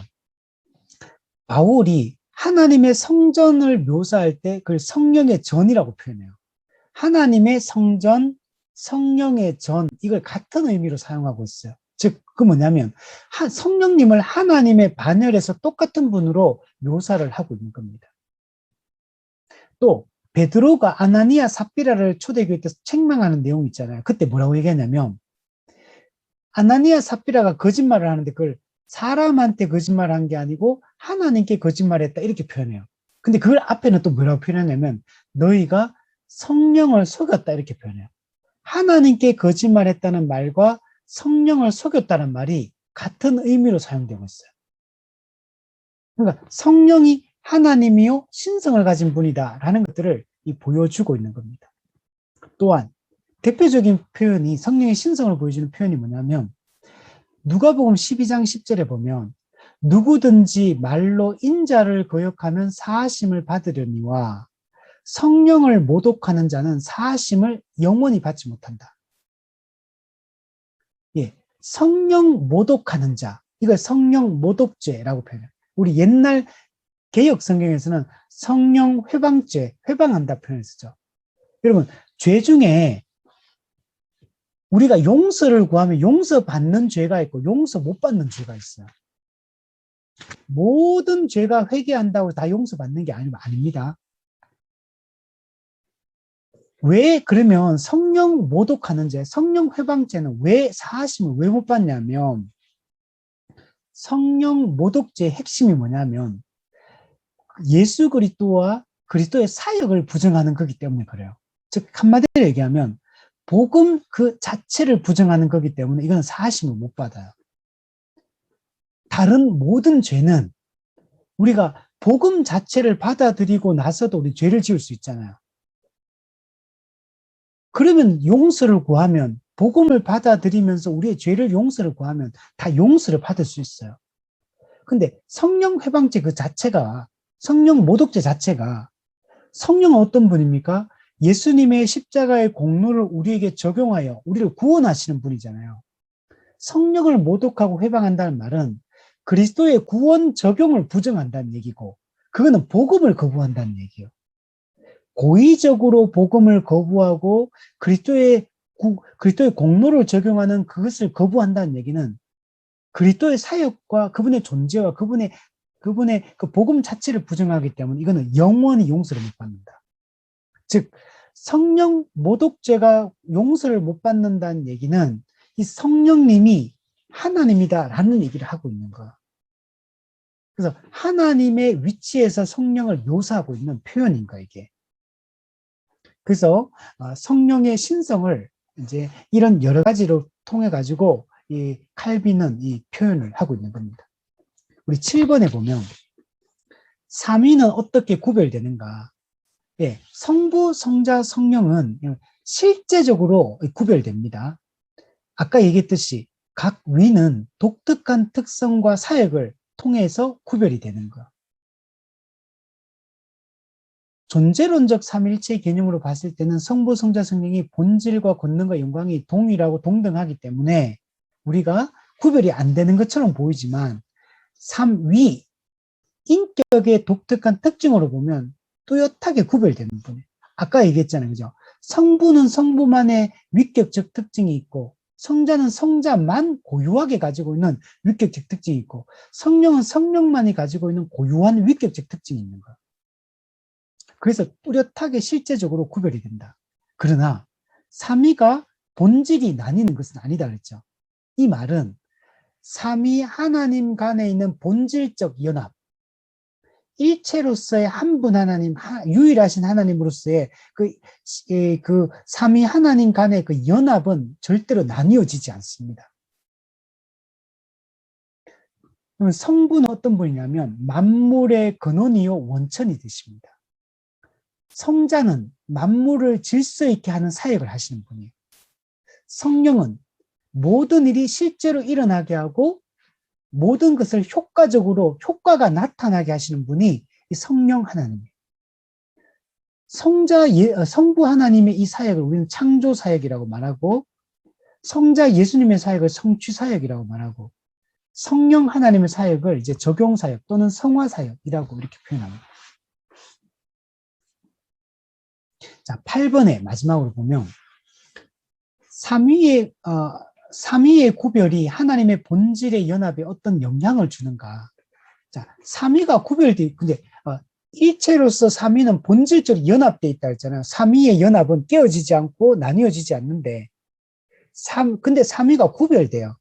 바울이 하나님의 성전을 묘사할 때 그걸 성령의 전이라고 표현해요. 하나님의 성전, 성령의 전, 이걸 같은 의미로 사용하고 있어요. 즉, 그 뭐냐면 성령님을 하나님의 반열에서 똑같은 분으로 묘사를 하고 있는 겁니다. 또 베드로가 아나니아 삽비라를 초대교회 때서 책망하는 내용이 있잖아요. 그때 뭐라고 얘기하냐면 아나니아 삽비라가 거짓말을 하는데 그걸 사람한테 거짓말한 게 아니고 하나님께 거짓말했다 이렇게 표현해요. 근데 그걸 앞에는 또 뭐라고 표현하냐면 너희가 성령을 속였다 이렇게 표현해요. 하나님께 거짓말했다는 말과 성령을 속였다는 말이 같은 의미로 사용되고 있어요. 그러니까 성령이 하나님이요 신성을 가진 분이다라는 것들을 보여주고 있는 겁니다. 또한 대표적인 표현이 성령의 신성을 보여주는 표현이 뭐냐면 누가복음 12장 10절에 보면 누구든지 말로 인자를 거역하면 사하심을 받으려니와 성령을 모독하는 자는 사하심을 영원히 받지 못한다. 예, 성령 모독하는 자, 이걸 성령 모독죄라고 표현해요. 우리 옛날 개역 성경에서는 성령 회방죄, 회방한다 표현을 쓰죠. 여러분, 죄 중에 우리가 용서를 구하면 용서받는 죄가 있고 용서 못 받는 죄가 있어요. 모든 죄가 회개한다고 다 용서받는 게 아닙니다. 왜 그러면 성령 모독하는 죄, 성령 회방죄는 왜 사하심을 왜 못 받냐면 성령 모독죄의 핵심이 뭐냐면 예수 그리스도와 그리스도의 사역을 부정하는 거기 때문에 그래요. 즉 한마디로 얘기하면 복음 그 자체를 부정하는 거기 때문에 이건 사하심을 못 받아요. 다른 모든 죄는 우리가 복음 자체를 받아들이고 나서도 우리 죄를 지을 수 있잖아요. 그러면 용서를 구하면 복음을 받아들이면서 우리의 죄를 용서를 구하면 다 용서를 받을 수 있어요. 근데 성령 회방죄 그 자체가, 성령 모독죄 자체가, 성령은 어떤 분입니까? 예수님의 십자가의 공로를 우리에게 적용하여 우리를 구원하시는 분이잖아요. 성령을 모독하고 회방한다는 말은 그리스도의 구원 적용을 부정한다는 얘기고, 그거는 복음을 거부한다는 얘기예요. 고의적으로 복음을 거부하고 그리스도의 공로를 적용하는 그것을 거부한다는 얘기는 그리스도의 사역과 그분의 존재와 그분의 그 복음 자체를 부정하기 때문에 이거는 영원히 용서를 못 받는다. 즉 성령 모독죄가 용서를 못 받는다는 얘기는 이 성령님이 하나님이다라는 얘기를 하고 있는 거야. 그래서 하나님의 위치에서 성령을 묘사하고 있는 표현인 거야, 이게. 그래서 성령의 신성을 이제 이런 여러 가지로 통해 가지고 이 칼빈은 이 표현을 하고 있는 겁니다. 우리 7번에 보면 삼위는 어떻게 구별되는가? 예, 성부, 성자, 성령은 실제적으로 구별됩니다. 아까 얘기했듯이 각 위는 독특한 특성과 사역을 통해서 구별이 되는 거. 존재론적 삼위일체 개념으로 봤을 때는 성부, 성자, 성령이 본질과 권능과 영광이 동일하고 동등하기 때문에 우리가 구별이 안 되는 것처럼 보이지만 삼위, 인격의 독특한 특징으로 보면 뚜렷하게 구별되는 분이에요. 아까 얘기했잖아요. 그죠? 성부는 성부만의 위격적 특징이 있고 성자는 성자만 고유하게 가지고 있는 위격적 특징이 있고 성령은 성령만이 가지고 있는 고유한 위격적 특징이 있는 거예요. 그래서 뚜렷하게 실제적으로 구별이 된다. 그러나 삼위가 본질이 나뉘는 것은 아니다 그랬죠. 이 말은 삼위 하나님 간에 있는 본질적 연합, 일체로서의 한 분 하나님, 유일하신 하나님으로서의 그 삼위 하나님 간의 그 연합은 절대로 나뉘어지지 않습니다. 그러면 성부는 어떤 분이냐면 만물의 근원이요 원천이 되십니다. 성자는 만물을 질서 있게 하는 사역을 하시는 분이에요. 성령은 모든 일이 실제로 일어나게 하고 모든 것을 효과적으로 효과가 나타나게 하시는 분이 이 성령 하나님이에요. 성부 하나님의 이 사역을 우리는 창조 사역이라고 말하고 성자 예수님의 사역을 성취 사역이라고 말하고 성령 하나님의 사역을 이제 적용 사역 또는 성화 사역이라고 이렇게 표현합니다. 자, 8번에 마지막으로 보면 삼위의 구별이 하나님의 본질의 연합에 어떤 영향을 주는가. 자, 삼위가 구별돼, 근데 일체로서 삼위는 본질적으로 연합되어 있다 했잖아요. 삼위의 연합은 깨어지지 않고 나뉘어지지 않는데, 근데 삼위가 구별돼요.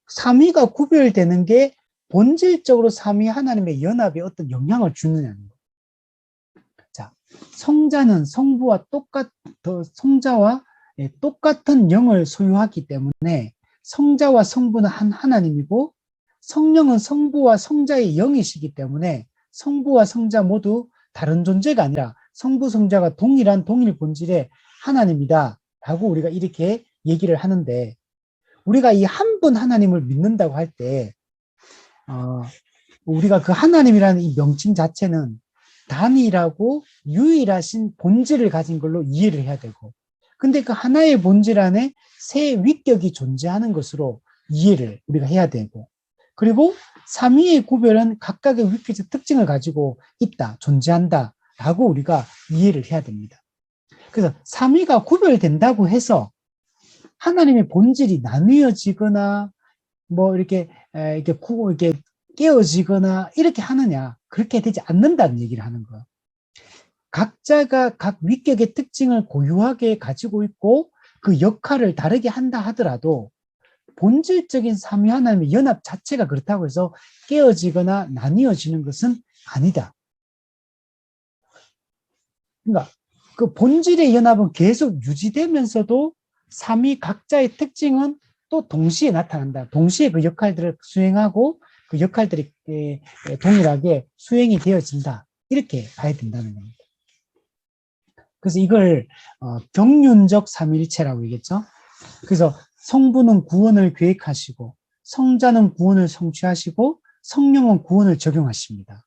삼위가 구별되는 게 본질적으로 삼위 하나님의 연합에 어떤 영향을 주느냐는 거예요. 자, 성자는 성자와 똑같은 영을 소유하기 때문에 성자와 성부는 한 하나님이고 성령은 성부와 성자의 영이시기 때문에 성부와 성자 모두 다른 존재가 아니라 성부, 성자가 동일 본질의 하나님이다 라고 우리가 이렇게 얘기를 하는데 우리가 이 한 분 하나님을 믿는다고 할 때 우리가 그 하나님이라는 이 명칭 자체는 단일하고 유일하신 본질을 가진 걸로 이해를 해야 되고 근데 그 하나의 본질 안에 세 위격이 존재하는 것으로 이해를 우리가 해야 되고 그리고 삼위의 구별은 각각의 위격적 특징을 가지고 있다, 존재한다 라고 우리가 이해를 해야 됩니다. 그래서 삼위가 구별된다고 해서 하나님의 본질이 나뉘어지거나 뭐 이렇게 깨어지거나 이렇게 하느냐 그렇게 되지 않는다는 얘기를 하는 거예요. 각자가 각 위격의 특징을 고유하게 가지고 있고 그 역할을 다르게 한다 하더라도 본질적인 삼위 하나님의 연합 자체가 그렇다고 해서 깨어지거나 나뉘어지는 것은 아니다. 그러니까 그 본질의 연합은 계속 유지되면서도 삼위 각자의 특징은 또 동시에 나타난다. 동시에 그 역할들을 수행하고 그 역할들이 동일하게 수행이 되어진다. 이렇게 봐야 된다는 겁니다. 그래서 이걸 경륜적 삼위일체라고 얘기했죠. 그래서 성부는 구원을 계획하시고 성자는 구원을 성취하시고 성령은 구원을 적용하십니다.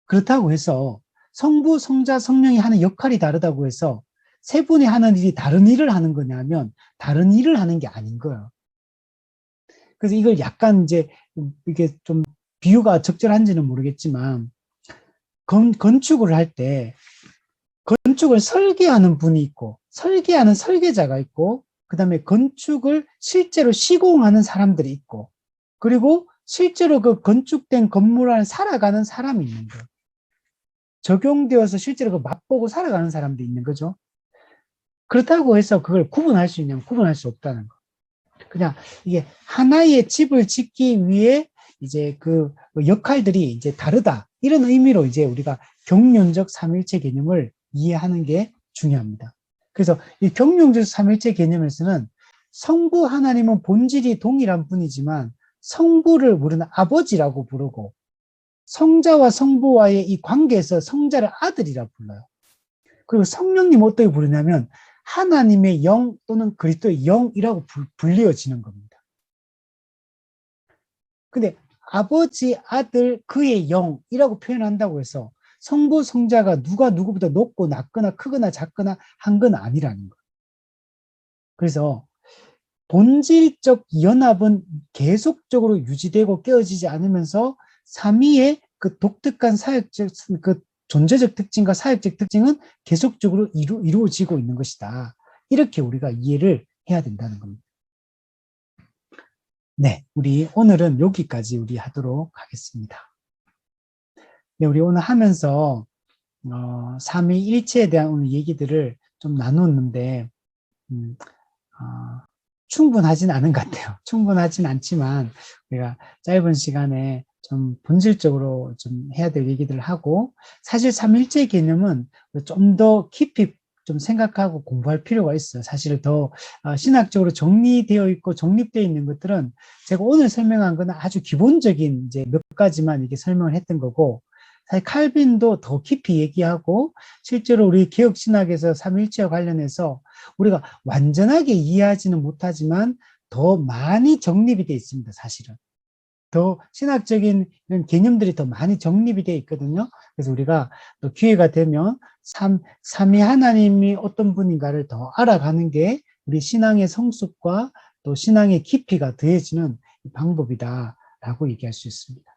그렇다고 해서 성부, 성자, 성령이 하는 역할이 다르다고 해서 세 분이 하는 일이 다른 일을 하는 거냐면 다른 일을 하는 게 아닌 거예요. 그래서 이걸 약간 이제 이게 좀 비유가 적절한지는 모르겠지만 건축을 할 때 건축을 설계하는 분이 있고 설계하는 설계자가 있고 그다음에 건축을 실제로 시공하는 사람들이 있고 그리고 실제로 그 건축된 건물 안에 살아가는 사람이 있는 거예요. 적용되어서 실제로 그 맛보고 살아가는 사람도 있는 거죠. 그렇다고 해서 그걸 구분할 수 있냐면 구분할 수 없다는 거. 그냥 이게 하나의 집을 짓기 위해 이제 그 역할들이 이제 다르다. 이런 의미로 이제 우리가 경륜적 삼일체 개념을 이해하는 게 중요합니다. 그래서 이 경륜적 삼일체 개념에서는 성부 하나님은 본질이 동일한 분이지만 성부를 우리는 아버지라고 부르고 성자와 성부와의 이 관계에서 성자를 아들이라 불러요. 그리고 성령님 어떻게 부르냐면 하나님의 영 또는 그리스도의 영이라고 불리어지는 겁니다. 근데 아버지, 아들, 그의 영이라고 표현한다고 해서 성부, 성자가 누가 누구보다 높고 낮거나 크거나 작거나 한 건 아니라는 거예요. 그래서 본질적 연합은 계속적으로 유지되고 깨어지지 않으면서 삼위의 그 독특한 사역적, 그 존재적 특징과 사역적 특징은 계속적으로 이루어지고 있는 것이다. 이렇게 우리가 이해를 해야 된다는 겁니다. 네, 우리 오늘은 여기까지 우리 하도록 하겠습니다. 네, 우리 오늘 하면서 삼위일체에 대한 오늘 얘기들을 좀 나눴는데 충분하진 않은 것 같아요. 충분하진 않지만 우리가 짧은 시간에 좀 본질적으로 좀 해야 될 얘기들을 하고 사실 삼일체 개념은 좀 더 깊이 좀 생각하고 공부할 필요가 있어요. 사실 더 신학적으로 정리되어 있고 정립되어 있는 것들은 제가 오늘 설명한 거는 아주 기본적인 이제 몇 가지만 이렇게 설명을 했던 거고 사실 칼빈도 더 깊이 얘기하고 실제로 우리 개혁신학에서 삼일체와 관련해서 우리가 완전하게 이해하지는 못하지만 더 많이 정립이 되어 있습니다. 사실은. 더 신학적인 이런 개념들이 더 많이 정립이 되어 있거든요. 그래서 우리가 또 기회가 되면 삼위 하나님이 어떤 분인가를 더 알아가는 게 우리 신앙의 성숙과 또 신앙의 깊이가 더해지는 방법이다라고 얘기할 수 있습니다.